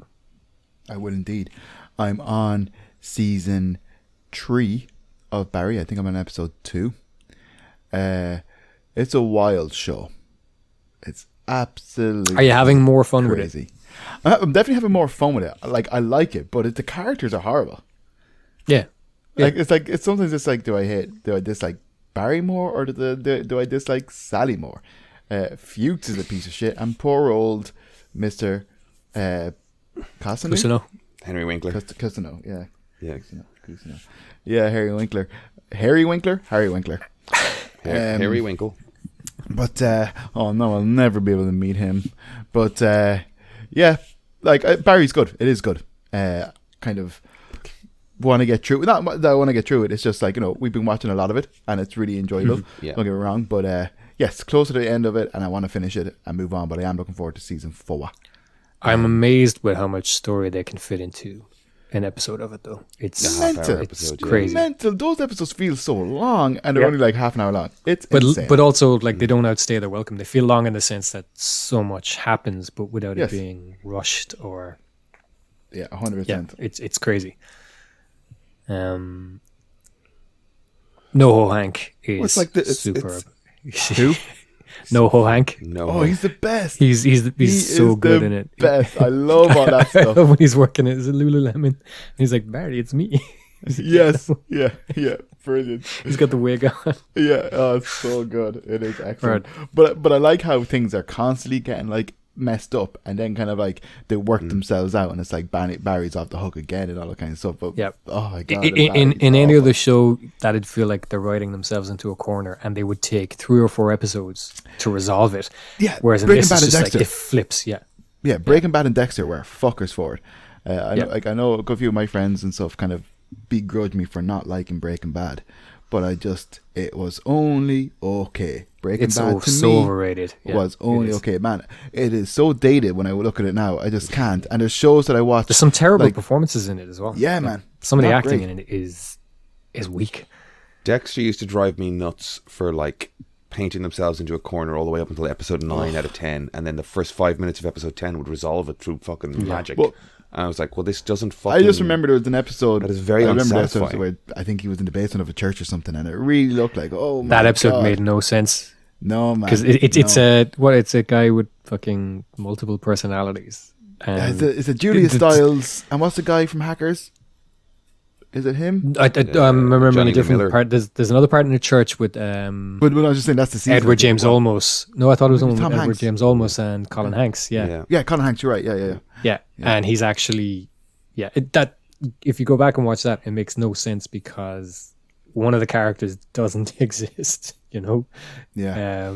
I will indeed. I'm on season 3 of Barry. I think I'm on episode 2. It's a wild show. It's absolutely. Are you having more fun with it? crazy? I'm definitely having more fun with it. I like it, but the characters are horrible. Yeah. It's sometimes it's like, do I dislike Barry more, or do I dislike Sally more? Fuchs is a piece of shit, and poor old Mr. Cousineau. Henry Winkler. Cousineau, yeah. Yeah. Cousineau. Yeah, Harry Winkler. Harry Winkler? Harry Winkler. Harry Winkle. But oh no, I'll never be able to meet him. But yeah, like Barry's good. It is good. Kind of want to get through. Not that I want to get through it. It's just like, we've been watching a lot of it, and it's really enjoyable. Yeah. Don't get me wrong, but yes, close to the end of it, and I want to finish it and move on. But I am looking forward to season 4. I'm amazed with how much story they can fit into an episode of it, though. It's mental. It's episode, yeah. crazy. Mental. Those episodes feel so long, and they're only like half an hour long. It's insane. But also, like, they don't outstay their welcome. They feel long in the sense that so much happens, but without Yes. it being rushed or... Yeah, 100%. Yeah, it's crazy. NoHo Hank is Well, it's like superb. Who? NoHo Hank. No. Oh, he's the best. He's He so is good the in it. Best. I love all that I stuff. love when he's working at Lululemon. And he's like, Barry, it's me. Yes. Yeah. Brilliant. He's got the wig on. Yeah. Oh, it's so good. It is excellent. But I like how things are constantly getting like messed up, and then kind of like they work themselves out, and it's like Barry's off the hook again and all that kind of stuff. But Yep. oh my god, In any other show, that'd feel like they're writing themselves into a corner, and they would take 3 or 4 episodes to resolve it. Yeah, Whereas in Breaking this, Bad it's and just Dexter. like it flips. Yeah. Breaking Bad and Dexter were fuckers for it. I know, Yeah. I know a good few of my friends and stuff kind of begrudge me for not liking Breaking Bad, but it was only okay. Breaking It's Bad to so me overrated. Yeah, was it only is. okay. Man, it is so dated when I look at it now. I just can't. And there's shows that I watch. There's some terrible like, performances in it as well. Yeah, Like, man. Some of the Not acting great. in it is weak. Dexter used to drive me nuts for like painting themselves into a corner all the way up until episode 9 out of 10, and then the first 5 minutes of episode 10 would resolve it through fucking magic. Well, and I was like, well, this doesn't fucking... I just remember there was an episode. That is very I remember the unsatisfying. episode where I think he was in the basement of a church or something, and it really looked like, oh my That episode God. made no sense No, man. because it's no. it's a guy with fucking multiple personalities. And Is it Julia the- Stiles? And what's the guy from Hackers? Is it him? I'm remembering Johnny a different Miller. part. There's another part in the church with But I was just saying that's the season. Edward James Well, Olmos. No, I thought it was Maybe only Tom Edward Hanks. James Olmos and Colin Hanks. Yeah. Yeah, Colin Hanks. You're right. Yeah. Yeah, and he's actually, that if you go back and watch that, it makes no sense because one of the characters doesn't exist. Yeah.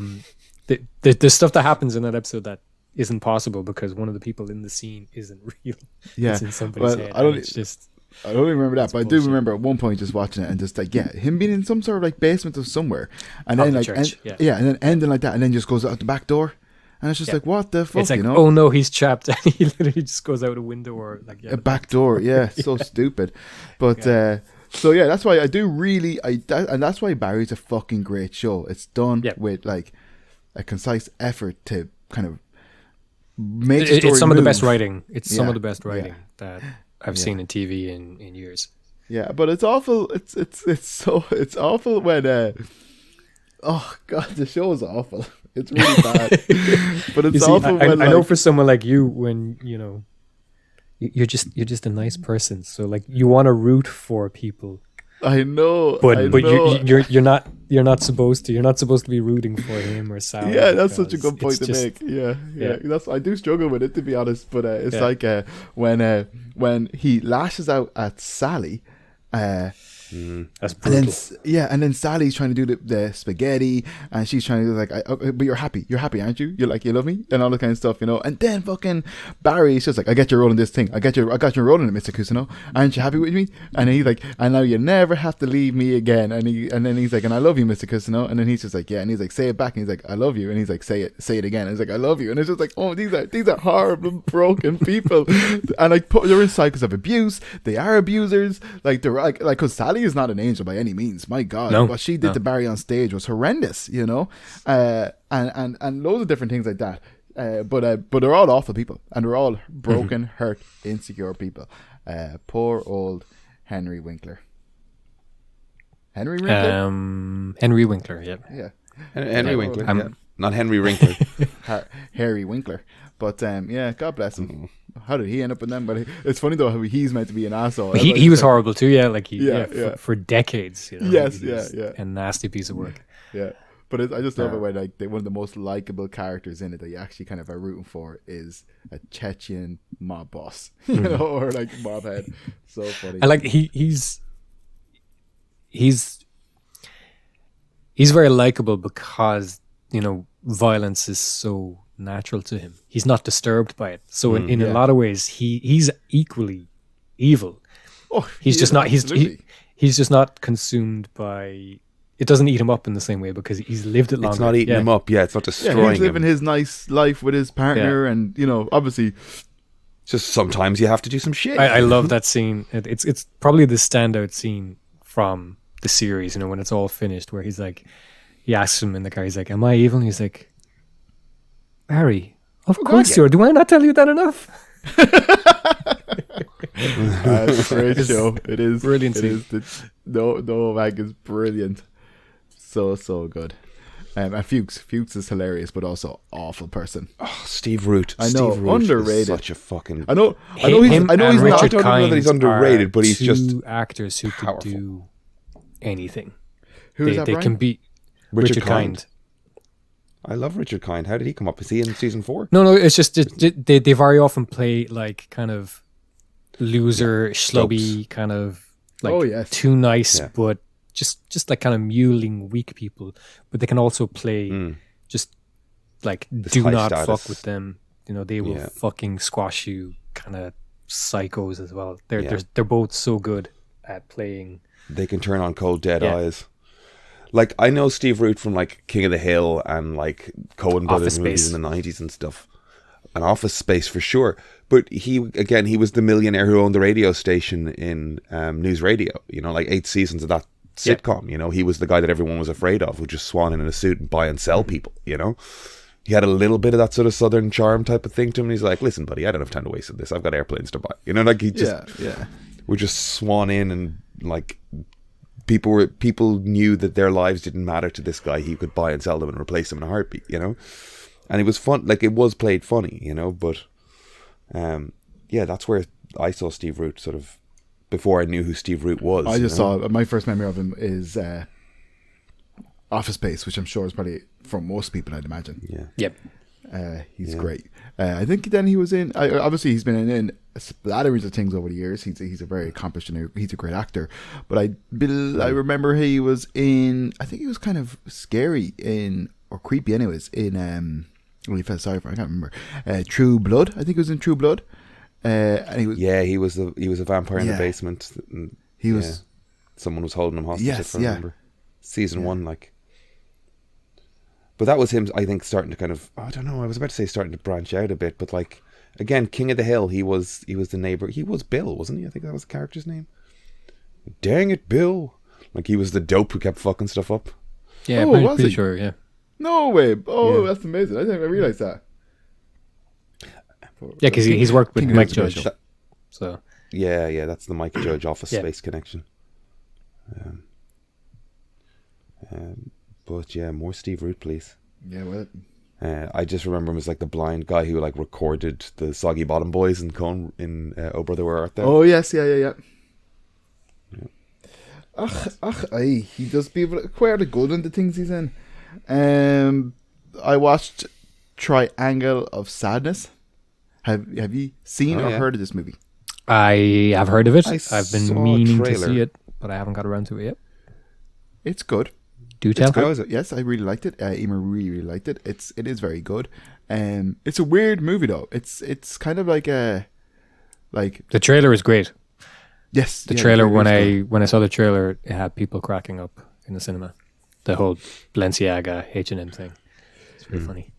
There's stuff that happens in that episode that isn't possible because one of the people in the scene isn't real. Yeah. It's in somebody's Well, head. I don't- and it's just I don't even remember that, but I do bullshit. remember at one point just watching it and just like, him being in some sort of like basement of somewhere, and Of then the like, church, and then ending like that, and then just goes out the back door, and it's just like, what the fuck, it's like, you know? oh no, he's trapped, and he literally just goes out a window or like A back door, yeah, so stupid. But so yeah, that's why I do really, and that's why Barry's a fucking great show. It's done Yeah. with like a concise effort to kind of make the story It's some of the move. best writing. It's some Yeah, of the best writing yeah. that I've seen in TV in years. Yeah, but it's awful. It's awful when oh god, the show is awful. It's really bad. But it's You see, awful I when know like, for someone like you, when you're just a nice person, so like you want to root for people, I know, but I but know. you're not supposed to. You're not supposed to be rooting for him or Sal. Yeah, that's such a because good point it's to just- make. Yeah. Yeah. That's I do struggle with it, to be honest. But it's Yeah. like when he lashes out at Sally. That's And brutal. then and then Sally's trying to do the spaghetti, and she's trying to do like, but you're happy, aren't you? You're like, you love me, and all that kind of stuff, And then fucking Barry's just like, I get your role in this thing. I got your role in it, Mr. Cousineau. Aren't you happy with me? And he's like, and now you never have to leave me again. And then he's like, and I love you, Mr. Cousineau. And then he's just like, yeah. And he's like, say it back. And he's like, I love you. And he's like, say it again. And he's like, I love you. And it's just like, oh, these are horrible, broken people. And like, they're in cycles of abuse. They are abusers. Like they're like, because Sally is not an angel by any means. My God, No, what she did no. to Barry on stage was horrendous. And loads of different things like that. But they're all awful people, and they're all broken, hurt, insecure people. Poor old Henry Winkler. Henry Winkler. Henry Winkler. Yeah. Yeah. Henry Winkler, I'm- yeah. Not Henry Winkler. Harry Winkler. But yeah, God bless him. How did he end up in them? But it's funny though how he's meant to be an asshole. But he was horrible too. Yeah, like Yeah. for decades. Yes, he was yeah. a nasty piece of work. Yeah. But I just love it when like one of the most likable characters in it that you actually kind of are rooting for is a Chechen mob boss, or like mob head. So funny. I like he's very likable because violence is so natural to him. He's not disturbed by it. So in a Yeah. lot of ways, he's equally evil. Oh, He's he just is, not absolutely. he's just not consumed by it. Doesn't eat him up in the same way because he's lived it longer. It's not eating Yeah. him up. Yeah, it's not Yeah, destroying he's living him. his nice life with his partner, and obviously, It's just sometimes you have to do some shit. I love that scene. It's probably the standout scene from the series. When it's all finished, where he's like, he asks him in the car, he's like, "Am I evil?" And he's like, "Barry, of course you are. Do I not tell you that enough?" it's a great show. It is Brilliant It scene. is. No, Mag is brilliant. So good. And Fuchs is hilarious, but also awful person. Oh, Steve Root. I know, Steve Root underrated. Is such a fucking. I know he's. Him I know and he's not. I Richard don't know that he's Kind underrated, are but he's two just actors who could powerful. do anything. Who is They that? they Brian? can be Richard Richard Kind. I love Richard Kind. How did he come up? Is he in season 4? No, it's just they very often play like kind of loser, schlubby, kind of like Oh, yes. too nice, Yeah. but just like kind of muling weak people. But they can also play just like do high not status. fuck with them. They will Yeah. fucking squash you, kind of psychos as well. They're Yeah. they're both so good at playing. They can turn on cold, dead Yeah. eyes. Like, I know Steve Root from, like, King of the Hill and, like, Coen Brothers Office movies Space. in the 90s and stuff. An Office Space, for sure. But he was the millionaire who owned the radio station in News Radio. Like 8 seasons of that sitcom. He was the guy that everyone was afraid of, who just swan in a suit and buy and sell people, He had a little bit of that sort of southern charm type of thing to him. And he's like, listen, buddy, I don't have time to waste on this. I've got airplanes to buy. Like he just Yeah. would just swan in and, like... People knew that their lives didn't matter to this guy. He could buy and sell them and replace them in a heartbeat, And it was fun. Like, it was played funny, But, that's where I saw Steve Root sort of before I knew who Steve Root was. I just saw my first memory of him is Office Space, which I'm sure is probably from most people, I'd imagine. Yeah. Yep. He's great. I think then he was in. Obviously, he's been in splatterings of things over the years. He's a very accomplished and he's a great actor. But I remember he was in. I think he was kind of scary or creepy, anyways. In what he felt sorry for. I can't remember. True Blood. I think he was in True Blood. And he was. Yeah, he was a vampire in the Yeah. basement. And, He was. someone was holding him hostage. Yes, if I yeah. remember. Season 1, like. But that was him, I think, starting to kind of, I don't know, I was about to say starting to branch out a bit, but like, again, King of the Hill, he was the neighbor. He was Bill, wasn't he? I think that was the character's name. Dang it, Bill. Like, he was the dope who kept fucking stuff up. Yeah, Oh, pretty, was pretty he? sure. Yeah. No way. Oh, Yeah. that's amazing. I didn't even realize that. Yeah, because he's worked with King of Mike the Judge. Special. So Yeah, that's the Mike Judge Office Yeah. Space connection. But yeah, more Steve Root, please. Yeah, well, I just remember him as like the blind guy who like recorded the Soggy Bottom Boys in Cone in Oh Brother Where Art Thou. oh yes, yeah. Aye, he does people quite good in the things he's in. I watched Triangle of Sadness. Have you seen Oh, or yeah. heard of this movie? I have heard of it. I I've been saw a meaning to trailer. see it, but I haven't got around to it yet. It's good. Do tell. How is it? Yes, I really liked it. Emer really liked it. It is very good. It's a weird movie though. It's kind of like The trailer is great. yes. The yeah, trailer very when I saw the trailer, it had people cracking up in the cinema. The whole Balenciaga H&M thing. It's very funny.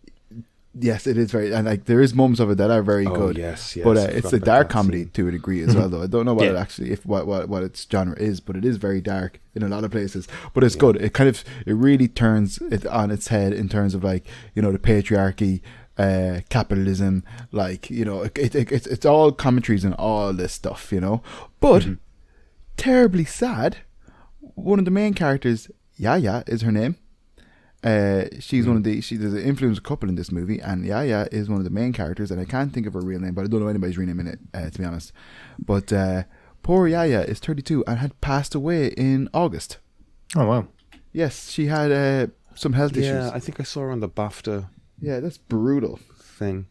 Yes, it is very, and like there is moments of it that are very Oh, good. yes, but I it's forgot a about dark that comedy scene. to a degree as well, though. I don't know what Yeah. it actually, if what its genre is, but it is very dark in a lot of places. But it's good. It kind of it really turns it on its head in terms of like the patriarchy, capitalism, like it's all commentaries and all this stuff, But terribly sad. One of the main characters, Yaya, is her name. She's one of there's an influential couple in this movie, and Yaya is one of the main characters, and I can't think of her real name, but I don't know anybody's real name in it, to be honest. But poor Yaya is 32 and had passed away in August. Oh wow. Yes, she had some health Yeah, issues. I think I saw her on the BAFTA Yeah, that's brutal. thing.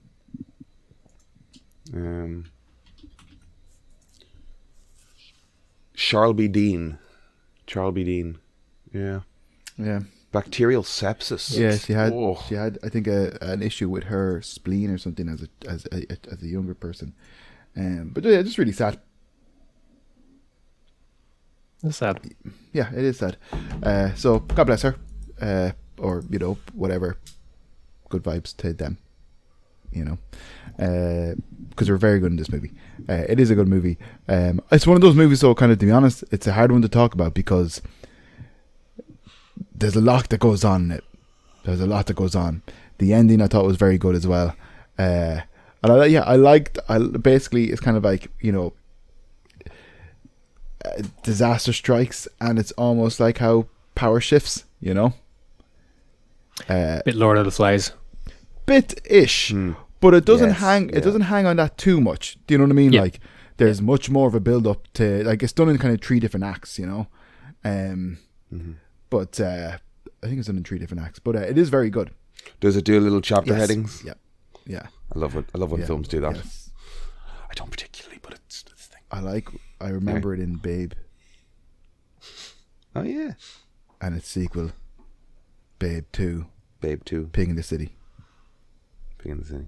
Charles B. Dean. Yeah. Yeah. Bacterial sepsis. Yeah, she had Oh. I think an issue with her spleen or something as a younger person. But yeah, just really sad. That's sad. Yeah, it is sad. So God bless her, or whatever. Good vibes to them, because they're very good in this movie. It is a good movie. It's one of those movies, though, kind of, to be honest, it's a hard one to talk about because there's a lot that goes on in it. There's a lot that goes on. The ending I thought was very good as well. And basically it's kind of like, disaster strikes and it's almost like how power shifts, Bit Lord of the Flies. Bit-ish. But it doesn't Yes, it doesn't hang on that too much. Do you know what I mean? Yeah. Like there's much more of a build up to, like, it's done in kind of 3 different acts, But I think it's done in 3 different acts. But it is very good. Does it do little chapter Yes. headings? Yeah. I love when Yeah. films do that. Yes. I don't particularly, but it's the thing. I remember it in Babe Oh yeah, and its sequel, Babe 2, Babe 2, Pig in the City. Pig in the City.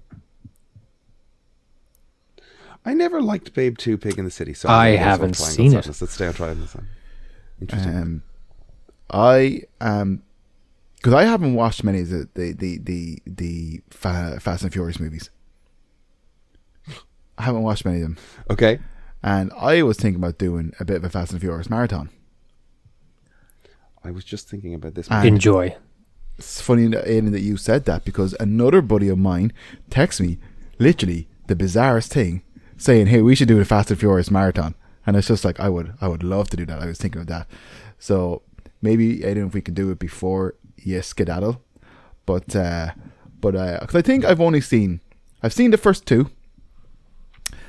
I never liked Babe 2, Pig in the City. Sorry, I that's haven't on Triangle seen it. Sadness. Let's stay on Triangle Sadness. Interesting. I because I haven't watched many of the Fast and Furious movies. I haven't watched many of them, Okay. and I was thinking about doing a bit of a Fast and Furious marathon. I was just thinking about this. And Enjoy. it's funny, Aidan, that you said that because another buddy of mine texted me literally the bizarrest thing, saying, "Hey, we should do a Fast and Furious marathon," and it's just like I would love to do that. I was thinking of that, so maybe Aidan, if we could do it before you skedaddle, but because I think I've seen the first 2.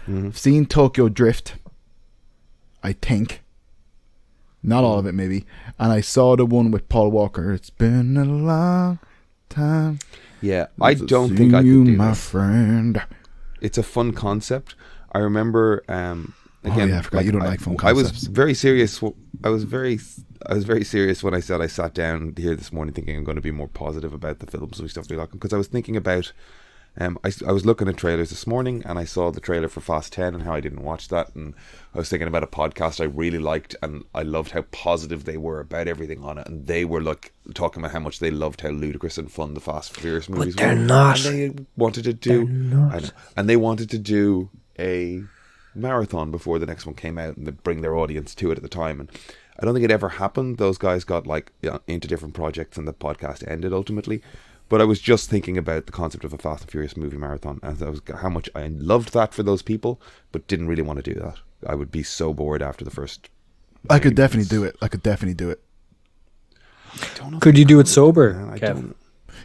I've seen Tokyo Drift, I think. Not all of it, maybe. And I saw the one with Paul Walker. It's been a long time. Yeah, I since don't I've think I seen you, could do my that. friend. It's a fun concept. I remember again. yeah, I forgot you don't like fun I was concepts. very serious. I was very serious when I said I sat down here this morning thinking I'm going to be more positive about the films we stuff we like, because I was thinking about. I was looking at trailers this morning and I saw the trailer for Fast 10 and how I didn't watch that, and I was thinking about a podcast I really liked and I loved how positive they were about everything on it, and they were like talking about how much they loved how ludicrous and fun the Fast and Furious movies they're were. not. And they wanted to do I know, and they wanted to do a marathon before the next one came out and they bring their audience to it at the time, and I don't think it ever happened. Those guys got into different projects and the podcast ended ultimately. But I was just thinking about the concept of a Fast and Furious movie marathon, and that was how much I loved that for those people, but didn't really want to do that. I would be so bored after the first. I could definitely do it. I Don't know if Could I you do it could, sober, man. I Kev? don't-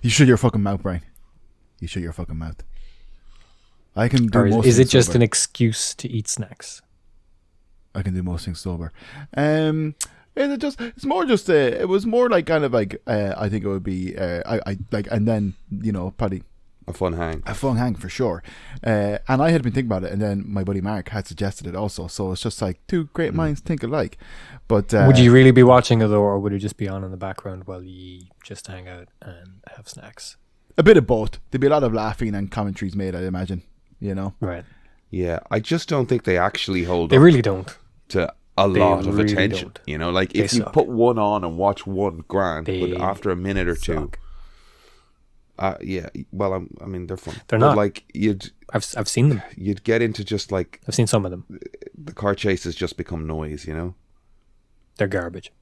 You shut your fucking mouth, Brian. You shut your fucking mouth. I can do Or most is it things just sober. an excuse to eat snacks? I can do most things sober. It's more just it was more like kind of like I think it would be I like, and then probably A fun hang. a fun hang for sure. And I had been thinking about it, and then my buddy Mark had suggested it also. So it's just like 2 great minds think alike. But Would you really be watching it though, or would it just be on in the background while you just hang out and have snacks? a bit of both. There'd be a lot of laughing and commentaries made, I'd imagine. Right. Yeah, I just don't think they actually hold They up really don't. to a They lot of really attention. don't. Like They if you suck. put one on and watch one grand, They but after a minute or two, suck. yeah. Well, I mean, they're fun. They're But, not. like I've seen them. you'd get into just like I've seen some of them. the car chases just become noise. They're garbage.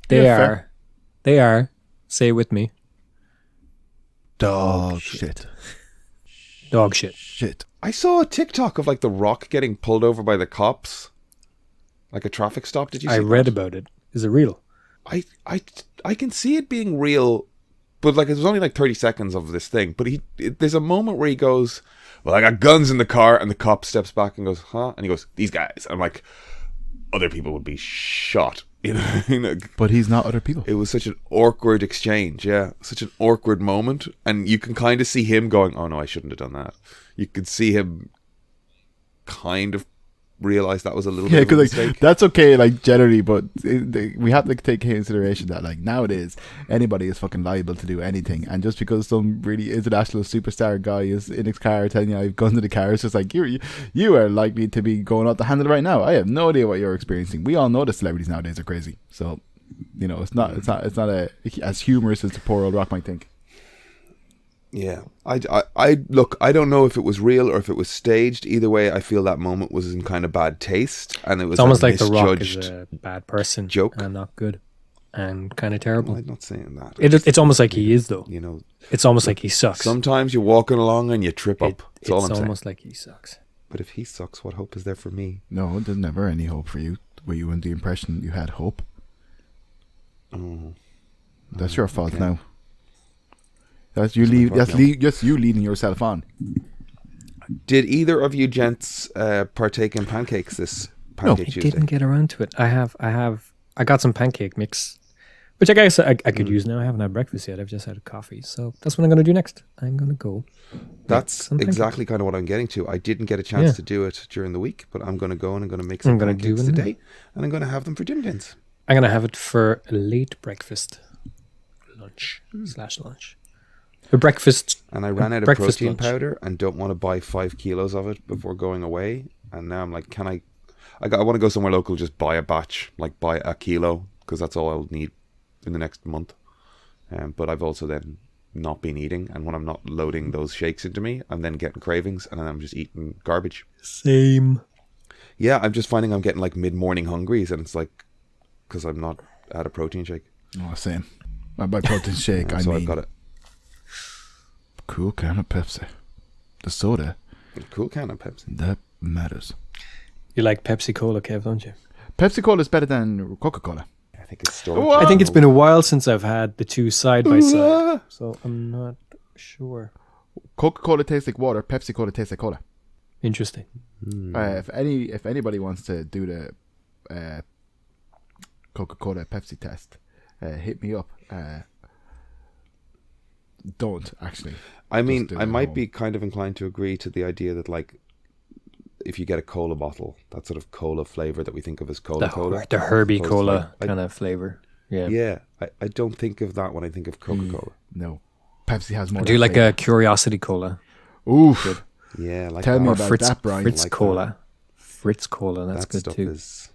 They Yeah, are. fair. They are. Say it with me. Dog shit. Dog shit. Shit. I saw a TikTok of like The Rock getting pulled over by the cops, like a traffic stop. Did you see I that? read about it. Is it real? I can see it being real, but like it was only like 30 seconds of this thing. But there's a moment where he goes, "Well, I got guns in the car," and the cop steps back and goes, "Huh?" And he goes, "These guys." I'm like, other people would be shot. But he's not other people. It was such an awkward exchange, yeah, such an awkward moment, and you can kind of see him going, "Oh no, I shouldn't have done that." You could see him kind of realized that was a little Yeah, bit of a because mistake. that's okay, like generally, but we have to take into consideration that like nowadays anybody is fucking liable to do anything, and just because some really international superstar guy is in his car telling you I've guns in the car, it's just like you are likely to be going out the handle right now. I have no idea what you're experiencing. We all know that celebrities nowadays are crazy, so you know it's not as humorous as the poor old Rock might think. Yeah, I look. I don't know if it was real or if it was staged. Either way, I feel that moment was in kind of bad taste, and it was It's almost a like The Rock misjudged is a bad person joke. and not good and kind of terrible. I'm not saying that. It's almost like he is, though. You know, It's almost like he sucks. sometimes you're walking along and you trip up. That's all I'm saying. almost like he sucks. But if he sucks, what hope is there for me? No, there's never any hope for you. Were you under the impression you had hope? Oh, That's your fault okay. now. That's you That's my leave. fault That's now. just you leading yourself on. did either of you gents partake in pancakes this Pancake I Tuesday? didn't get around to it. I got some pancake mix, which I guess I could use now. I haven't had breakfast yet. I've just had coffee. So that's what I'm going to do next. I'm going to go. That's some pancakes. exactly kind of what I'm getting to. I didn't get a chance Yeah. to do it during the week, but I'm going to go and I'm going to make some gonna do pancakes it now. today, and I'm going to have them for Jim Jins. I'm going to have it for a late breakfast, lunch / lunch. The breakfast. And I ran out of Breakfast protein lunch. powder and don't want to buy 5 kilos of it before going away. And now I'm like, I want to go somewhere local, just buy a batch, like buy a kilo, because that's all I'll need in the next month. But I've also then not been eating, and when I'm not loading those shakes into me, I'm then getting cravings, and then I'm just eating garbage. Same. Yeah, I'm just finding I'm getting like mid-morning hungries, and it's like because I'm not at a protein shake. Oh, same. By protein shake, I So mean I've got a cool can of Pepsi. The soda cool can of Pepsi. that matters. You like Pepsi Cola, Kev, don't you? Pepsi Cola is better than Coca Cola. I think it's storage. What? I think it's been a while since I've had the two side by side, so I'm not sure. Coca Cola tastes like water. Pepsi Cola tastes like cola. Interesting. If anybody wants to do the Coca Cola Pepsi test, hit me up. Don't actually. I mean, Just do I it at might home. be kind of inclined to agree to the idea that, like, if you get a cola bottle, that sort of cola flavor that we think of as Cola-Cola. The Herbie as opposed to, Cola like, kind of flavor. Yeah. Yeah, I don't think of that when I think of Coca-Cola. No. Pepsi has more. Do you like a Curiosity Cola? Oof. Yeah, like Tell that. me Or about Fritz, that, Brian. Fritz Like Cola. Fritz Cola, that's that good stuff too. is...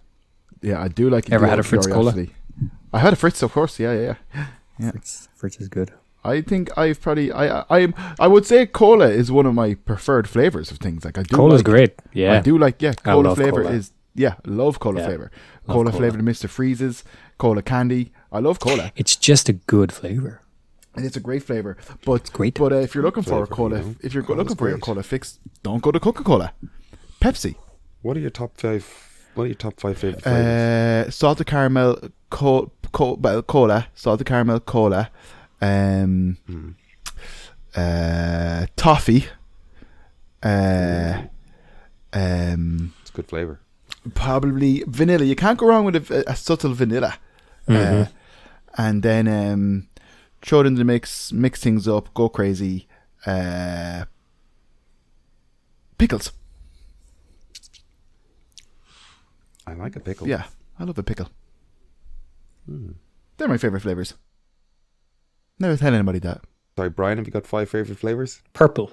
Yeah, I do like. Ever the had a old Fritz Cola? Curiosity. I had a Fritz, of course. Yeah. Fritz is good. I think I've probably I would say cola is one of my preferred flavors of things. Like I do. Cola's like, great. Yeah. I do like cola love flavor cola. is love cola Yeah, flavor. love Cola cola. flavored Mr. Freezes, cola candy. I love cola. It's just a good flavor. And it's a great flavor. But great. But if you're looking for a Flavor, cola, you know. if you're Cola's looking for your great. cola fix, don't go to Coca-Cola. Pepsi. What are your top 5? What are your top 5 favorite flavors? Salted caramel cola, salted caramel cola, toffee, It's good flavor. probably vanilla. You can't go wrong with a subtle vanilla. And then throw it in the mix things up, go crazy. Pickles. I like a pickle. Yeah, I love a pickle. They're my favorite flavors. Never tell anybody that. Sorry, Brian, have you got 5 favorite flavors? Purple.